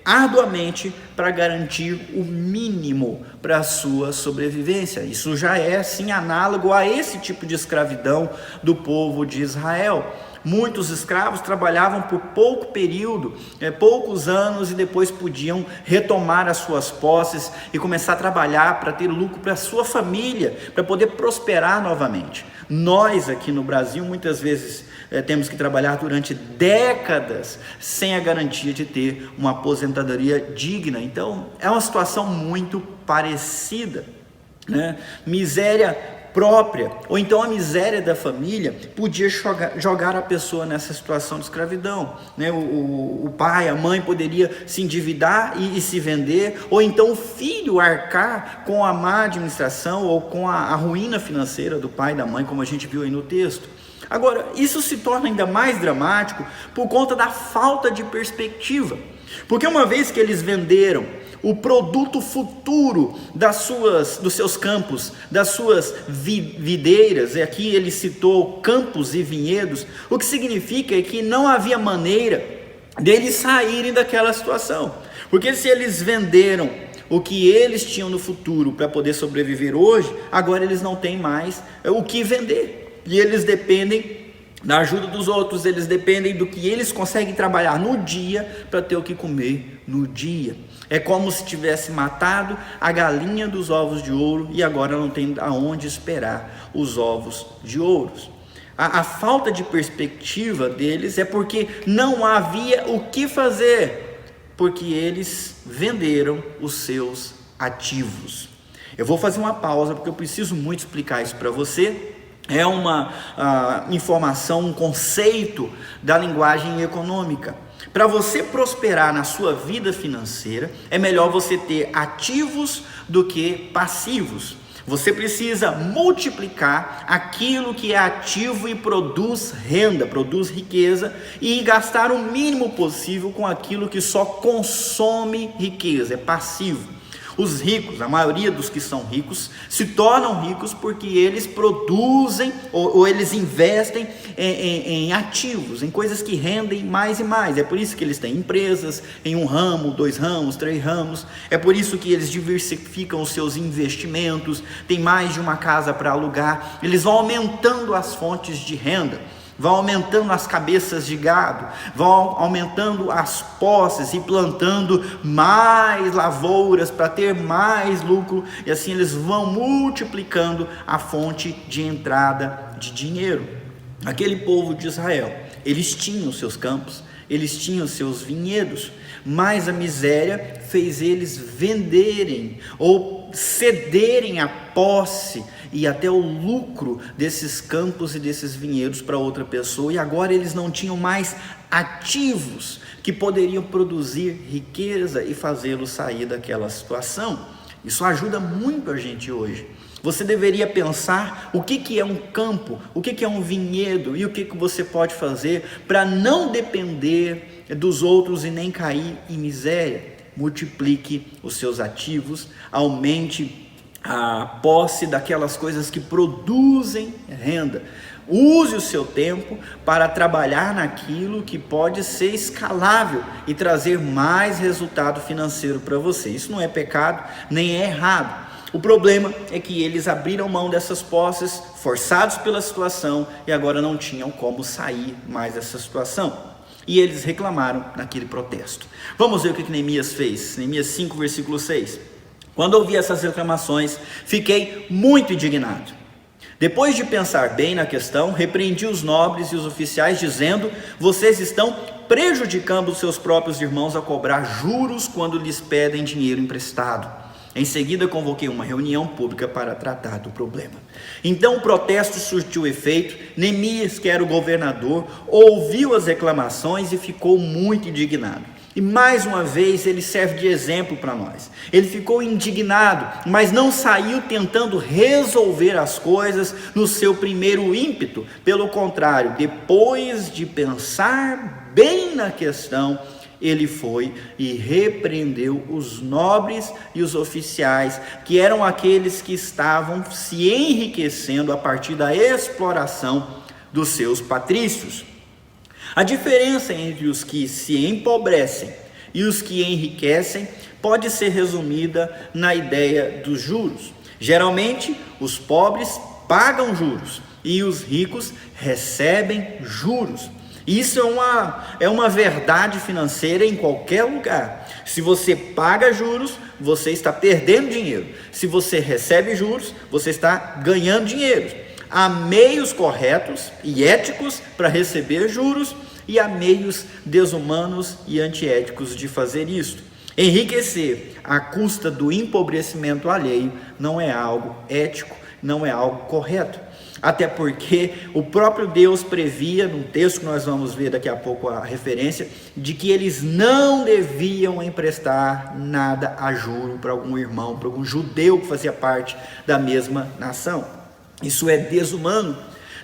arduamente para garantir o mínimo para a sua sobrevivência. Isso já é sim análogo a esse tipo de escravidão do povo de Israel. Muitos escravos trabalhavam por pouco período, poucos anos, e depois podiam retomar as suas posses e começar a trabalhar para ter lucro para a sua família, para poder prosperar novamente. Nós aqui no Brasil muitas vezes temos que trabalhar durante décadas sem a garantia de ter uma aposentadoria digna. Então é uma situação muito parecida, né? Miséria própria, ou então a miséria da família podia jogar a pessoa nessa situação de escravidão, né? O pai, a mãe poderia se endividar e se vender, ou então o filho arcar com a má administração ou com a ruína financeira do pai e da mãe, como a gente viu aí no texto. Agora, isso se torna ainda mais dramático por conta da falta de perspectiva, porque uma vez que eles venderam o produto futuro dos seus campos, das suas videiras, e aqui ele citou campos e vinhedos, o que significa é que não havia maneira deles saírem daquela situação, porque se eles venderam o que eles tinham no futuro para poder sobreviver hoje, agora eles não têm mais o que vender, e eles dependem Da ajuda dos outros, eles dependem do que eles conseguem trabalhar no dia para ter o que comer no dia. É como se tivesse matado a galinha dos ovos de ouro e agora não tem aonde esperar os ovos de ouro. A falta de perspectiva deles é porque não havia o que fazer, porque eles venderam os seus ativos. Eu vou fazer uma pausa porque eu preciso muito explicar isso para você. É uma informação, um conceito da linguagem econômica. Para você prosperar na sua vida financeira, é melhor você ter ativos do que passivos. Você precisa multiplicar aquilo que é ativo e produz renda, produz riqueza, e gastar o mínimo possível com aquilo que só consome riqueza, é passivo. Os ricos, a maioria dos que são ricos, se tornam ricos porque eles produzem ou eles investem em ativos, em coisas que rendem mais e mais. É por isso que eles têm empresas em 1 ramo, 2 ramos, 3 ramos. É por isso que eles diversificam os seus investimentos, tem mais de uma casa para alugar. Eles vão aumentando as fontes de renda, vão aumentando as cabeças de gado, vão aumentando as posses e plantando mais lavouras para ter mais lucro, e assim eles vão multiplicando a fonte de entrada de dinheiro. Aquele povo de Israel, eles tinham seus campos, eles tinham seus vinhedos, mas a miséria fez eles venderem ou cederem a posse e até o lucro desses campos e desses vinhedos para outra pessoa, e agora eles não tinham mais ativos que poderiam produzir riqueza e fazê-los sair daquela situação. Isso ajuda muito a gente hoje. Você deveria pensar o que é um campo, o que é um vinhedo e o que você pode fazer para não depender dos outros e nem cair em miséria. Multiplique os seus ativos, aumente a posse daquelas coisas que produzem renda. Use o seu tempo para trabalhar naquilo que pode ser escalável e trazer mais resultado financeiro para você. Isso não é pecado, nem é errado. O problema é que eles abriram mão dessas posses, forçados pela situação, e agora não tinham como sair mais dessa situação. E eles reclamaram naquele protesto. Vamos ver o que Neemias fez. Neemias 5, versículo 6. Quando ouvi essas reclamações, fiquei muito indignado. Depois de pensar bem na questão, repreendi os nobres e os oficiais, dizendo: vocês estão prejudicando os seus próprios irmãos a cobrar juros quando lhes pedem dinheiro emprestado. Em seguida, convoquei uma reunião pública para tratar do problema. Então o protesto surtiu efeito. Neemias, que era o governador, ouviu as reclamações e ficou muito indignado. E mais uma vez ele serve de exemplo para nós. Ele ficou indignado, mas não saiu tentando resolver as coisas no seu primeiro ímpeto. Pelo contrário, depois de pensar bem na questão, ele foi e repreendeu os nobres e os oficiais, que eram aqueles que estavam se enriquecendo a partir da exploração dos seus patrícios. A diferença entre os que se empobrecem e os que enriquecem pode ser resumida na ideia dos juros. Geralmente, os pobres pagam juros e os ricos recebem juros. Isso é uma verdade financeira em qualquer lugar. Se você paga juros, você está perdendo dinheiro. Se você recebe juros, você está ganhando dinheiro. Há meios corretos e éticos para receber juros e há meios desumanos e antiéticos de fazer isso. Enriquecer à custa do empobrecimento alheio não é algo ético, não é algo correto. Até porque o próprio Deus previa, num texto que nós vamos ver daqui a pouco a referência, de que eles não deviam emprestar nada a juro para algum irmão, para algum judeu que fazia parte da mesma nação. Isso é desumano.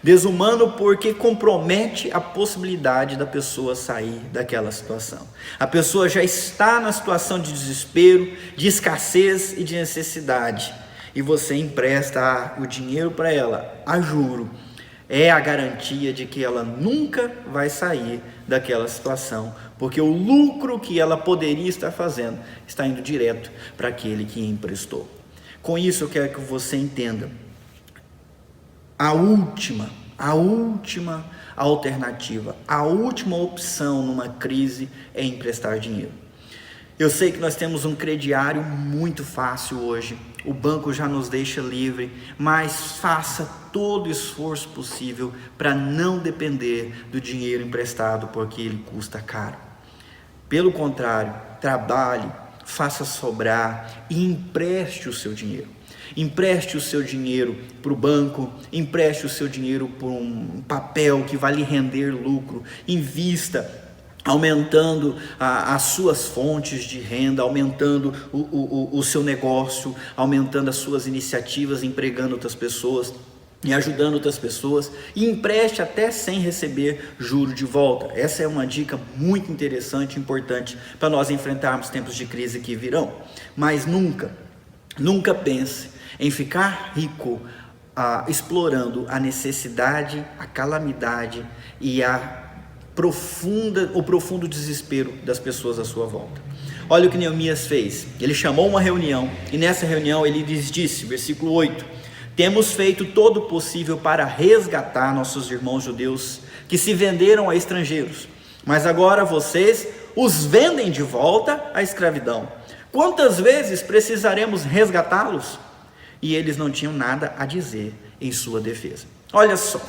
Desumano porque compromete a possibilidade da pessoa sair daquela situação. A pessoa já está na situação de desespero, de escassez e de necessidade, e você empresta o dinheiro para ela a juro. É a garantia de que ela nunca vai sair daquela situação, porque o lucro que ela poderia estar fazendo está indo direto para aquele que emprestou. Com isso eu quero que você entenda. A última A última alternativa, a última opção numa crise é emprestar dinheiro. Eu sei que nós temos um crediário muito fácil hoje, o banco já nos deixa livre, mas faça todo o esforço possível para não depender do dinheiro emprestado, porque ele custa caro. Pelo contrário, trabalhe, faça sobrar e empreste o seu dinheiro. Empreste o seu dinheiro para o banco, empreste o seu dinheiro por um papel que vai lhe render lucro, invista, aumentando as suas fontes de renda, aumentando o seu negócio, aumentando as suas iniciativas, empregando outras pessoas e ajudando outras pessoas, e empreste até sem receber juro de volta. Essa é uma dica muito interessante e importante para nós enfrentarmos tempos de crise que virão. Mas nunca pense em ficar rico explorando a necessidade, a calamidade e o profundo desespero das pessoas à sua volta. Olha o que Neemias fez. Ele chamou uma reunião e nessa reunião ele lhes disse, versículo 8: temos feito todo o possível para resgatar nossos irmãos judeus que se venderam a estrangeiros, mas agora vocês os vendem de volta à escravidão. Quantas vezes precisaremos resgatá-los? E eles não tinham nada a dizer em sua defesa. Olha só,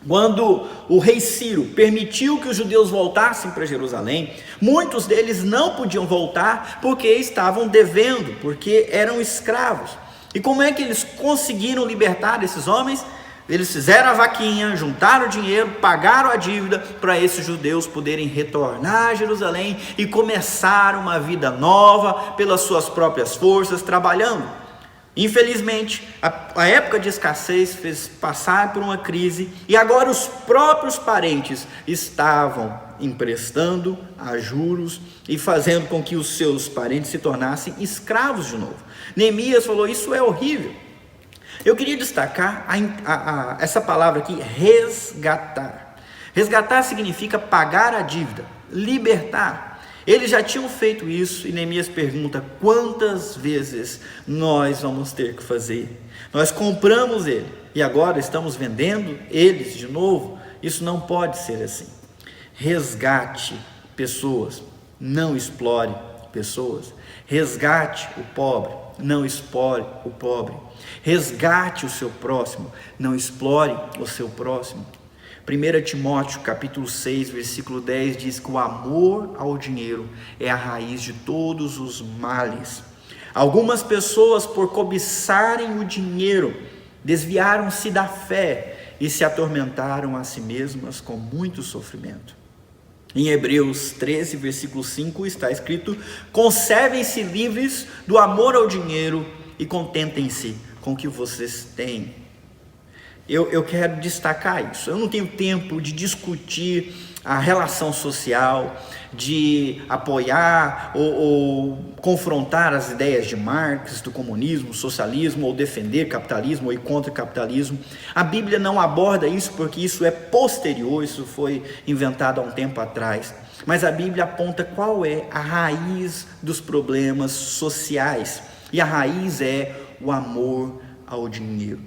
quando o rei Ciro permitiu que os judeus voltassem para Jerusalém, muitos deles não podiam voltar porque estavam devendo, porque eram escravos. E como é que eles conseguiram libertar esses homens? Eles fizeram a vaquinha, juntaram o dinheiro, pagaram a dívida para esses judeus poderem retornar a Jerusalém e começar uma vida nova pelas suas próprias forças, trabalhando. Infelizmente, a época de escassez fez passar por uma crise e agora os próprios parentes estavam emprestando a juros e fazendo com que os seus parentes se tornassem escravos de novo. Neemias falou: isso é horrível. Eu queria destacar essa palavra aqui, resgatar. Resgatar significa pagar a dívida, libertar. Eles já tinham feito isso e Neemias pergunta: quantas vezes nós vamos ter que fazer? Nós compramos ele e agora estamos vendendo eles de novo? Isso não pode ser assim. Resgate pessoas, não explore pessoas. Resgate o pobre, não explore o pobre. Resgate o seu próximo, não explore o seu próximo. 1 Timóteo capítulo 6, versículo 10 diz que o amor ao dinheiro é a raiz de todos os males. Algumas pessoas, por cobiçarem o dinheiro, desviaram-se da fé e se atormentaram a si mesmas com muito sofrimento. Em Hebreus 13, versículo 5 está escrito: conservem-se livres do amor ao dinheiro e contentem-se com o que vocês têm. Eu quero destacar isso. Eu não tenho tempo de discutir a relação social, de apoiar ou confrontar as ideias de Marx, do comunismo, socialismo, ou defender capitalismo ou ir contra o capitalismo. A Bíblia não aborda isso porque isso é posterior, isso foi inventado há um tempo atrás. Mas a Bíblia aponta qual é a raiz dos problemas sociais. E a raiz é o amor ao dinheiro.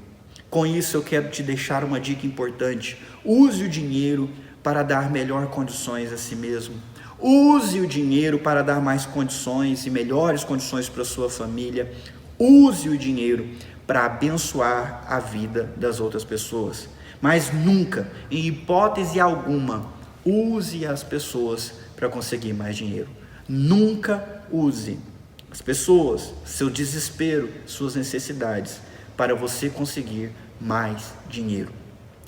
Com isso eu quero te deixar uma dica importante: use o dinheiro para dar melhores condições a si mesmo. Use o dinheiro para dar mais condições e melhores condições para a sua família. Use o dinheiro para abençoar a vida das outras pessoas. Mas nunca, em hipótese alguma, use as pessoas para conseguir mais dinheiro. Nunca use as pessoas, seu desespero, suas necessidades para você conseguir mais dinheiro.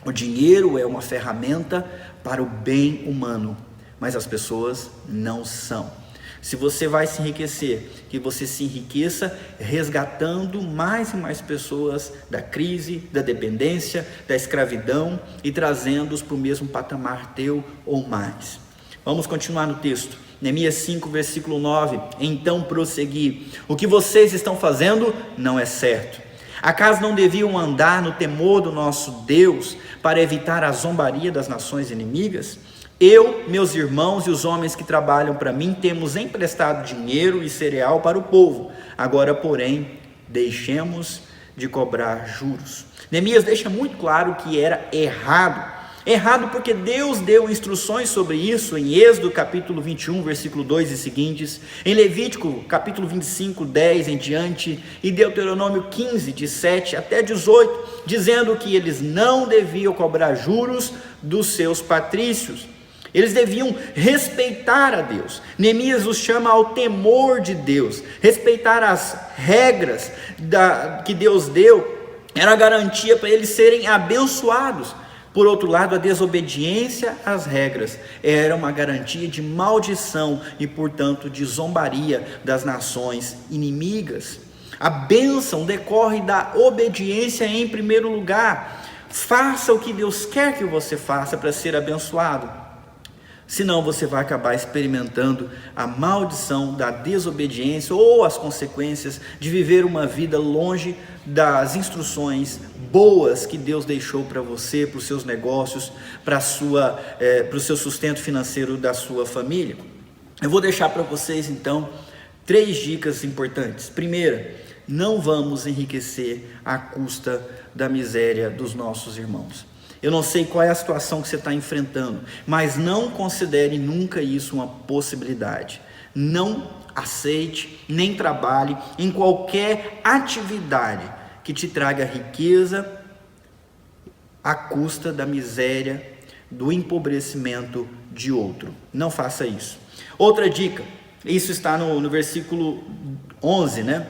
O dinheiro é uma ferramenta para o bem humano, mas as pessoas não são. Se você vai se enriquecer, que você se enriqueça resgatando mais e mais pessoas da crise, da dependência, da escravidão e trazendo-os para o mesmo patamar teu ou mais. Vamos continuar no texto. Neemias 5, versículo 9. Então prossegui: o que vocês estão fazendo não é certo. Acaso não deviam andar no temor do nosso Deus para evitar a zombaria das nações inimigas? Eu, meus irmãos e os homens que trabalham para mim temos emprestado dinheiro e cereal para o povo. Agora, porém, deixemos de cobrar juros. Neemias deixa muito claro que era errado. Errado porque Deus deu instruções sobre isso em Êxodo capítulo 21, versículo 2 e seguintes, em Levítico capítulo 25, 10 em diante, e Deuteronômio 15, de 7 até 18, dizendo que eles não deviam cobrar juros dos seus patrícios. Eles deviam respeitar a Deus. Neemias os chama ao temor de Deus, respeitar as regras que Deus deu, era a garantia para eles serem abençoados. Por outro lado, a desobediência às regras era uma garantia de maldição e, portanto, de zombaria das nações inimigas. A bênção decorre da obediência em primeiro lugar. Faça o que Deus quer que você faça para ser abençoado. Senão você vai acabar experimentando a maldição da desobediência ou as consequências de viver uma vida longe das instruções boas que Deus deixou para você, para os seus negócios, para o seu sustento financeiro da sua família. Eu vou deixar para vocês então 3 dicas importantes. Primeira, não vamos enriquecer à custa da miséria dos nossos irmãos. Eu não sei qual é a situação que você está enfrentando, mas não considere nunca isso uma possibilidade. Não aceite, nem trabalhe em qualquer atividade que te traga riqueza à custa da miséria, do empobrecimento de outro. Não faça isso. Outra dica, isso está no versículo 11, né?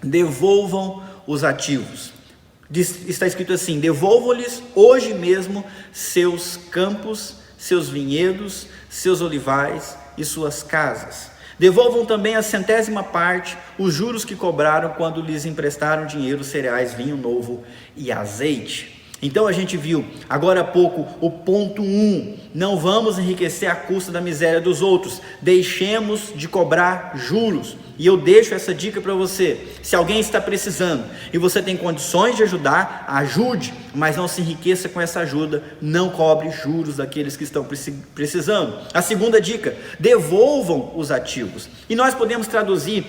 Devolvam os ativos. Está escrito assim: devolvam-lhes hoje mesmo seus campos, seus vinhedos, seus olivais e suas casas. Devolvam também a 100ª parte, os juros que cobraram quando lhes emprestaram dinheiro, cereais, vinho novo e azeite. Então a gente viu agora há pouco o ponto 1, não vamos enriquecer à custa da miséria dos outros, deixemos de cobrar juros. E eu deixo essa dica para você: se alguém está precisando e você tem condições de ajudar, ajude, mas não se enriqueça com essa ajuda, não cobre juros daqueles que estão precisando. A segunda dica: devolvam os ativos. E nós podemos traduzir: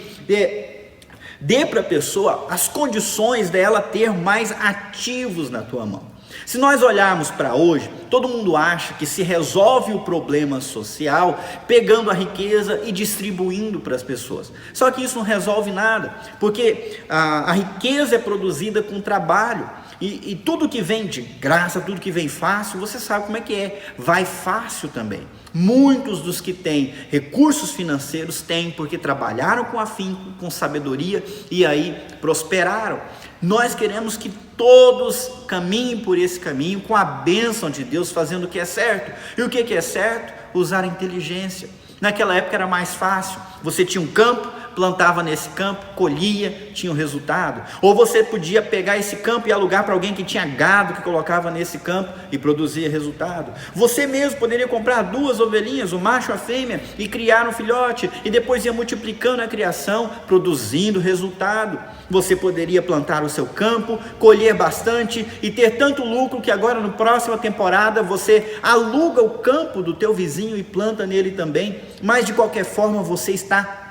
dê para a pessoa as condições dela ter mais ativos na tua mão. Se nós olharmos para hoje, todo mundo acha que se resolve o problema social pegando a riqueza e distribuindo para as pessoas. Só que isso não resolve nada, porque a riqueza é produzida com trabalho. E tudo que vem de graça, tudo que vem fácil, você sabe como é que é, vai fácil também. Muitos dos que têm recursos financeiros têm porque trabalharam com afinco, com sabedoria e aí prosperaram. Nós queremos que todos caminhem por esse caminho com a bênção de Deus, fazendo o que é certo. E o que é certo? Usar a inteligência. Naquela época era mais fácil, você tinha um campo, plantava nesse campo, colhia, tinha o resultado. Ou você podia pegar esse campo e alugar para alguém que tinha gado, que colocava nesse campo e produzia resultado. Você mesmo poderia comprar 2 ovelhinhas, o macho e a fêmea, e criar um filhote, e depois ia multiplicando a criação, produzindo resultado. Você poderia plantar o seu campo, colher bastante e ter tanto lucro que agora na próxima temporada você aluga o campo do teu vizinho e planta nele também. Mas de qualquer forma você está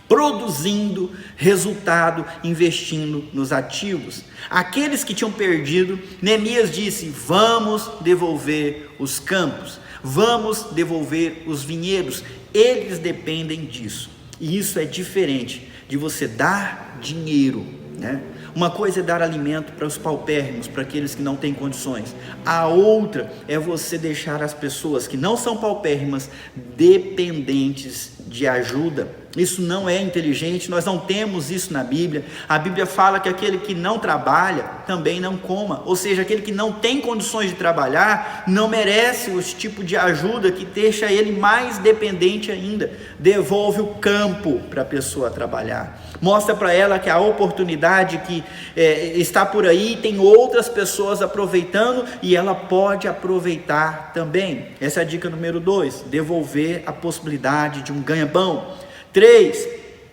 produzindo resultado, investindo nos ativos. Aqueles que tinham perdido, Neemias disse: vamos devolver os campos, vamos devolver os vinhedos. Eles dependem disso. E isso é diferente de você dar dinheiro, né? Uma coisa é dar alimento para os paupérrimos, para aqueles que não têm condições. A outra é você deixar as pessoas que não são paupérrimas dependentes de ajuda. Isso não é inteligente, nós não temos isso na Bíblia. A Bíblia fala que aquele que não trabalha também não coma, ou seja, aquele que não tem condições de trabalhar não merece o tipo de ajuda que deixa ele mais dependente ainda. Devolve o campo para a pessoa trabalhar, mostra para ela que a oportunidade que está por aí, tem outras pessoas aproveitando e ela pode aproveitar também. Essa é a dica número 2, devolver a possibilidade de um ganha-pão. 3,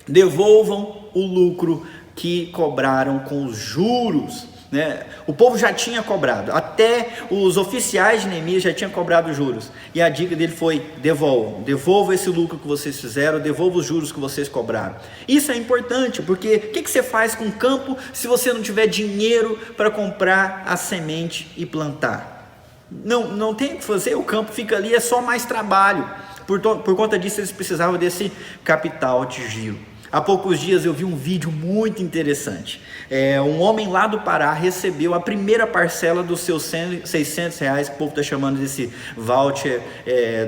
devolvam o lucro que cobraram com os juros. né? O povo já tinha cobrado, até os oficiais de Neemias já tinham cobrado juros, e a dica dele foi: devolva esse lucro que vocês fizeram, devolva os juros que vocês cobraram. Isso é importante, porque o que você faz com o campo se você não tiver dinheiro para comprar a semente e plantar? Não tem o que fazer, o campo fica ali, é só mais trabalho. Por conta disso eles precisavam desse capital de giro. Há poucos dias eu vi um vídeo muito interessante. Um homem lá do Pará recebeu a primeira parcela dos seus R$600, que o povo está chamando desse voucher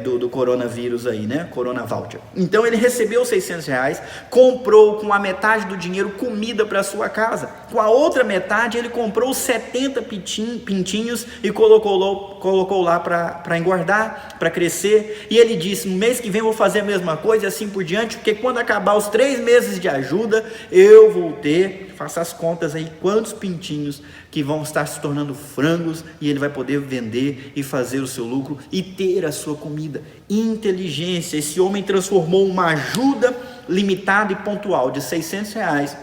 do coronavírus aí, né? Corona voucher. Então ele recebeu os R$600, comprou com a metade do dinheiro comida para sua casa. Com a outra metade ele comprou 70 pintinhos e colocou lá para engordar, para crescer. E ele disse: no mês que vem eu vou fazer a mesma coisa e assim por diante, porque quando acabar os 3 meses de ajuda, eu vou ter, faça as contas aí, quantos pintinhos que vão estar se tornando frangos, e ele vai poder vender e fazer o seu lucro e ter a sua comida. Inteligência. Esse homem transformou uma ajuda limitada e pontual de R$600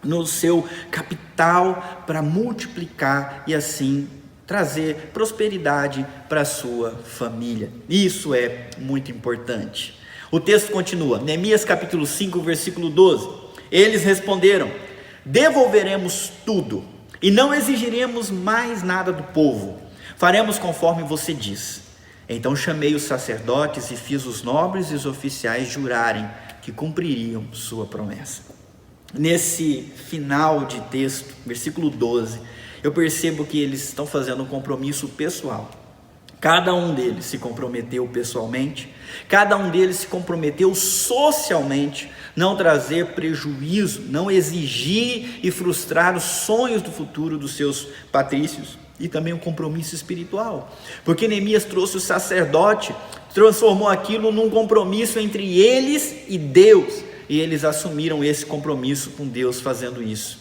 no seu capital para multiplicar e assim trazer prosperidade para a sua família. Isso é muito importante. O texto continua, Neemias capítulo 5, versículo 12. Eles responderam: devolveremos tudo e não exigiremos mais nada do povo. Faremos conforme você diz. Então chamei os sacerdotes e fiz os nobres e os oficiais jurarem que cumpririam sua promessa. Nesse final de texto, versículo 12, eu percebo que eles estão fazendo um compromisso pessoal. Cada um deles se comprometeu pessoalmente, cada um deles se comprometeu socialmente, não trazer prejuízo, não exigir e frustrar os sonhos do futuro dos seus patrícios, e também um compromisso espiritual, porque Neemias trouxe o sacerdote, transformou aquilo num compromisso entre eles e Deus, e eles assumiram esse compromisso com Deus fazendo isso.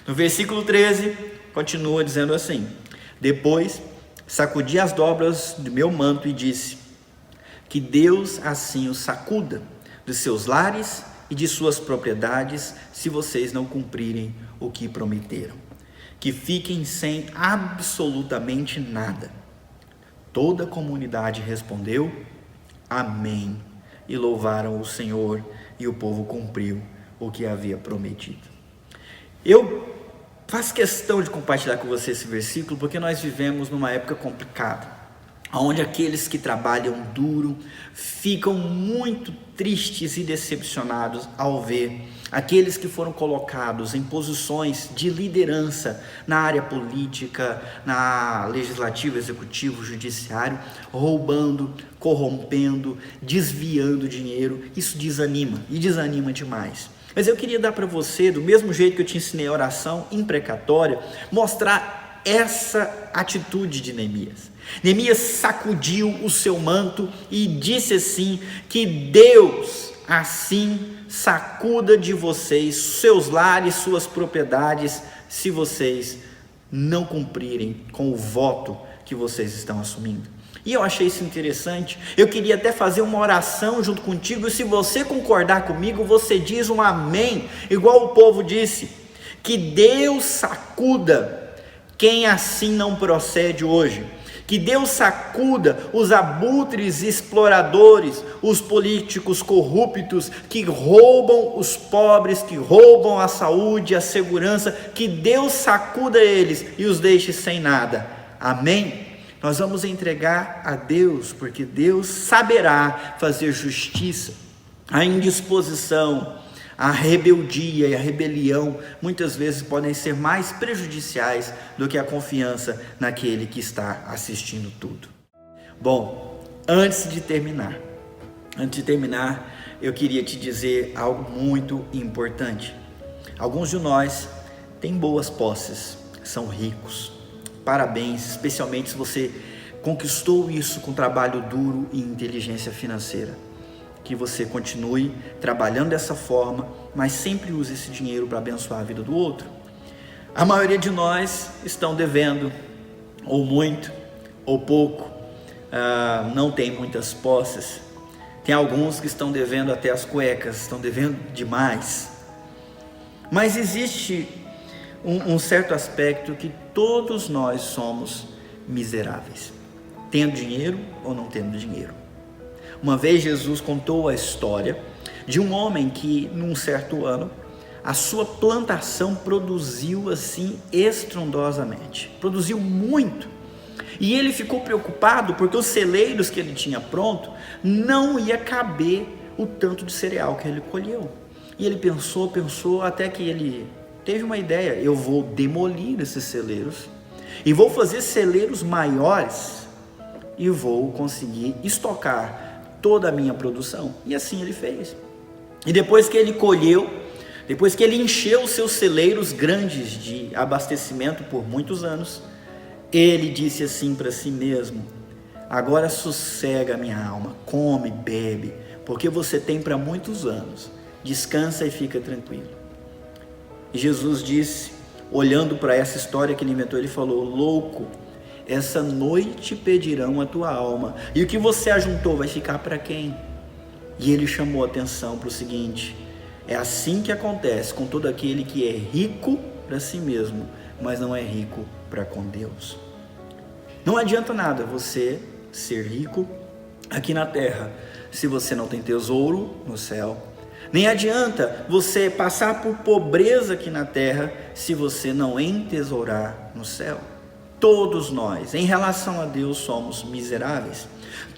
No versículo 13, continua dizendo assim: depois sacudi as dobras do meu manto e disse: que Deus assim os sacuda dos seus lares e de suas propriedades, se vocês não cumprirem o que prometeram, que fiquem sem absolutamente nada. Toda a comunidade respondeu: amém, e louvaram o Senhor, e o povo cumpriu o que havia prometido. Eu faço questão de compartilhar com você esse versículo, porque nós vivemos numa época complicada, onde aqueles que trabalham duro ficam muito tristes e decepcionados ao ver aqueles que foram colocados em posições de liderança na área política, na legislativo, executivo, judiciário, roubando, corrompendo, desviando dinheiro. Isso desanima, e desanima demais. Mas eu queria dar para você, do mesmo jeito que eu te ensinei a oração imprecatória, mostrar essa atitude de Neemias. Neemias sacudiu o seu manto e disse assim: que Deus assim sacuda de vocês seus lares, suas propriedades, se vocês não cumprirem com o voto que vocês estão assumindo. E eu achei isso interessante. Eu queria até fazer uma oração junto contigo, e se você concordar comigo, você diz um amém, igual o povo disse: que Deus sacuda quem assim não procede hoje, que Deus sacuda os abutres exploradores, os políticos corruptos que roubam os pobres, que roubam a saúde, a segurança, que Deus sacuda eles e os deixe sem nada. Amém? Nós vamos entregar a Deus, porque Deus saberá fazer justiça. A indisposição, a rebeldia e a rebelião muitas vezes podem ser mais prejudiciais do que a confiança naquele que está assistindo tudo. Bom, antes de terminar, eu queria te dizer algo muito importante. Alguns de nós têm boas posses, são ricos. Parabéns, especialmente se você conquistou isso com trabalho duro e inteligência financeira. Que você continue trabalhando dessa forma, mas sempre use esse dinheiro para abençoar a vida do outro. A maioria de nós estão devendo, ou muito, ou pouco, não tem muitas posses. Tem alguns que estão devendo até as cuecas, estão devendo demais. Mas existe um certo aspecto que todos nós somos miseráveis, tendo dinheiro ou não tendo dinheiro. Uma vez Jesus contou a história de um homem que, num certo ano, a sua plantação produziu assim estrondosamente, produziu muito. E ele ficou preocupado porque os celeiros que ele tinha pronto não ia caber o tanto de cereal que ele colheu. E ele pensou até que ele teve uma ideia: eu vou demolir esses celeiros e vou fazer celeiros maiores e vou conseguir estocar toda a minha produção. E assim ele fez. E depois que ele colheu, depois que ele encheu os seus celeiros grandes de abastecimento por muitos anos, ele disse assim para si mesmo: agora sossega minha alma, come, bebe, porque você tem para muitos anos, descansa e fica tranquilo. E Jesus disse, olhando para essa história que ele inventou, ele falou: louco, essa noite pedirão a tua alma, e o que você ajuntou vai ficar para quem? E ele chamou a atenção para o seguinte: é assim que acontece com todo aquele que é rico para si mesmo, mas não é rico para com Deus. Não adianta nada você ser rico aqui na terra se você não tem tesouro no céu. Nem adianta você passar por pobreza aqui na terra se você não entesourar no céu. Todos nós, em relação a Deus, somos miseráveis.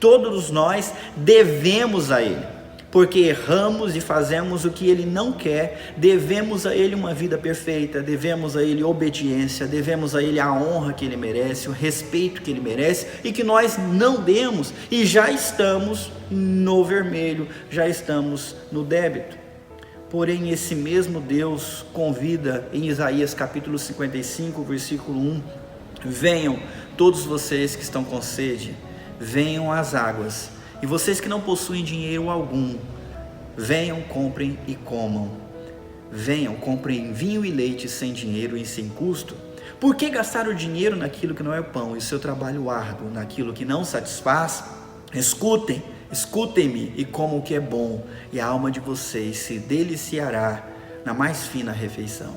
Todos nós devemos a Ele, porque erramos e fazemos o que Ele não quer. Devemos a Ele uma vida perfeita, devemos a Ele obediência, devemos a Ele a honra que Ele merece, o respeito que Ele merece, e que nós não demos, e já estamos no vermelho, já estamos no débito. Porém, esse mesmo Deus convida em Isaías capítulo 55, versículo 1, venham todos vocês que estão com sede, venham às águas, e vocês que não possuem dinheiro algum, venham, comprem e comam. Venham, comprem vinho e leite sem dinheiro e sem custo. Por que gastar o dinheiro naquilo que não é pão e o seu trabalho árduo naquilo que não satisfaz? Escutem-me e comam o que é bom, e a alma de vocês se deliciará na mais fina refeição.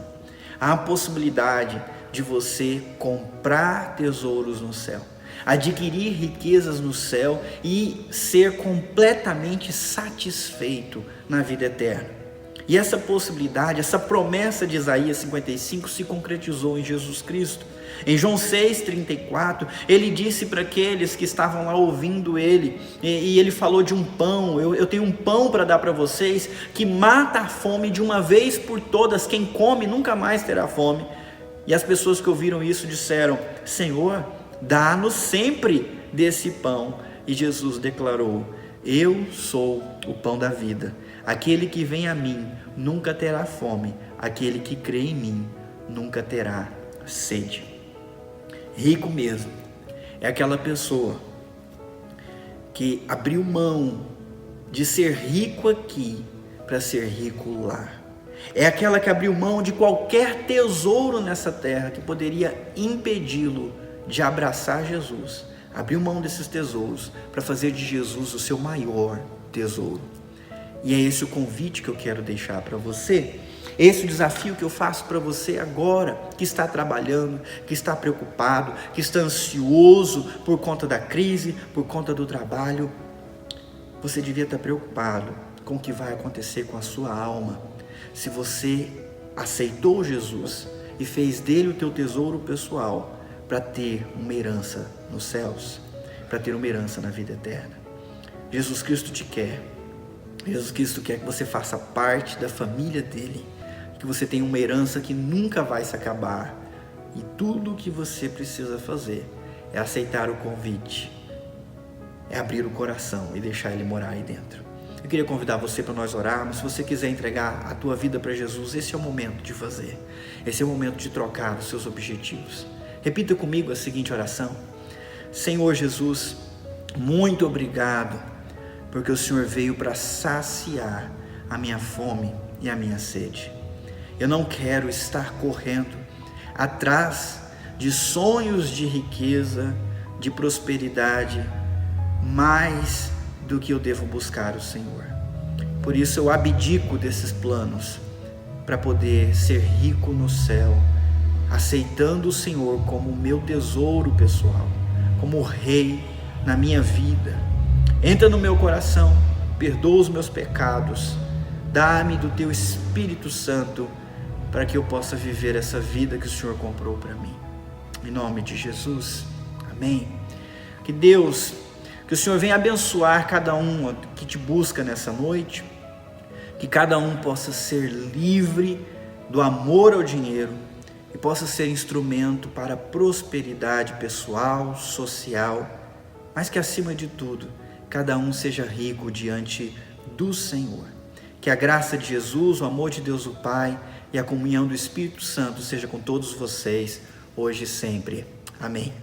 Há a possibilidade de você comprar tesouros no céu, adquirir riquezas no céu e ser completamente satisfeito na vida eterna. E essa possibilidade, essa promessa de Isaías 55 se concretizou em Jesus Cristo. Em João 6,34, ele disse para aqueles que estavam lá ouvindo ele, e ele falou de um pão: eu tenho um pão para dar para vocês que mata a fome de uma vez por todas, quem come nunca mais terá fome. E as pessoas que ouviram isso disseram: Senhor, dá-nos sempre desse pão. E Jesus declarou: eu sou o pão da vida, aquele que vem a mim nunca terá fome, aquele que crê em mim nunca terá sede. Rico mesmo é aquela pessoa que abriu mão de ser rico aqui para ser rico lá. É aquela que abriu mão de qualquer tesouro nessa terra que poderia impedi-lo de abraçar Jesus. Abriu mão desses tesouros para fazer de Jesus o seu maior tesouro. E é esse o convite que eu quero deixar para você. Esse é o desafio que eu faço para você agora, que está trabalhando, que está preocupado, que está ansioso por conta da crise, por conta do trabalho. Você devia estar preocupado com o que vai acontecer com a sua alma, se você aceitou Jesus e fez dele o teu tesouro pessoal, para ter uma herança nos céus, para ter uma herança na vida eterna. Jesus Cristo te quer. Jesus Cristo quer que você faça parte da família dele, que você tenha uma herança que nunca vai se acabar. E tudo o que você precisa fazer é aceitar o convite, é abrir o coração e deixar ele morar aí dentro. Eu queria convidar você para nós orarmos. Se você quiser entregar a tua vida para Jesus, esse é o momento de fazer. Esse é o momento de trocar os seus objetivos. Repita comigo a seguinte oração: Senhor Jesus, muito obrigado, porque o Senhor veio para saciar a minha fome e a minha sede. Eu não quero estar correndo atrás de sonhos de riqueza, de prosperidade, mais do que eu devo buscar o Senhor. Por isso eu abdico desses planos para poder ser rico no céu, aceitando o Senhor como o meu tesouro pessoal, como o Rei na minha vida. Entra no meu coração, perdoa os meus pecados, dá-me do Teu Espírito Santo para que eu possa viver essa vida que o Senhor comprou para mim. Em nome de Jesus, amém. Que Deus, que o Senhor venha abençoar cada um que te busca nessa noite, que cada um possa ser livre do amor ao dinheiro e possa ser instrumento para a prosperidade pessoal, social, mas que acima de tudo, cada um seja rico diante do Senhor. Que a graça de Jesus, o amor de Deus o Pai e a comunhão do Espírito Santo seja com todos vocês, hoje e sempre. Amém.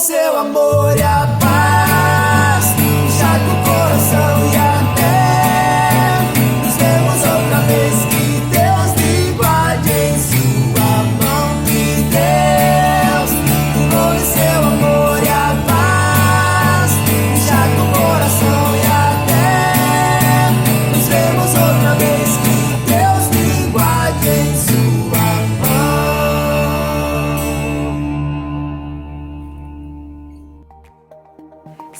Seu amor e a paz enxaga o coração e até nos vemos outra vez. Que Deus me guarde em sua mão. Que Deus envolve seu amor e a paz enxaga o coração e até nos vemos outra vez. Que Deus me guarde em sua mão.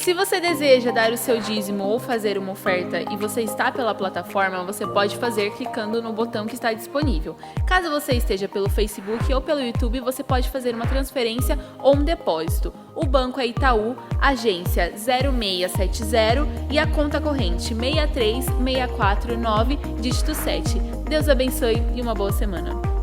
Se você deseja dar o seu dízimo ou fazer uma oferta e você está pela plataforma, você pode fazer clicando no botão que está disponível. Caso você esteja pelo Facebook ou pelo YouTube, você pode fazer uma transferência ou um depósito. O banco é Itaú, agência 0670 e a conta corrente 63649, dígito 7. Deus abençoe e uma boa semana.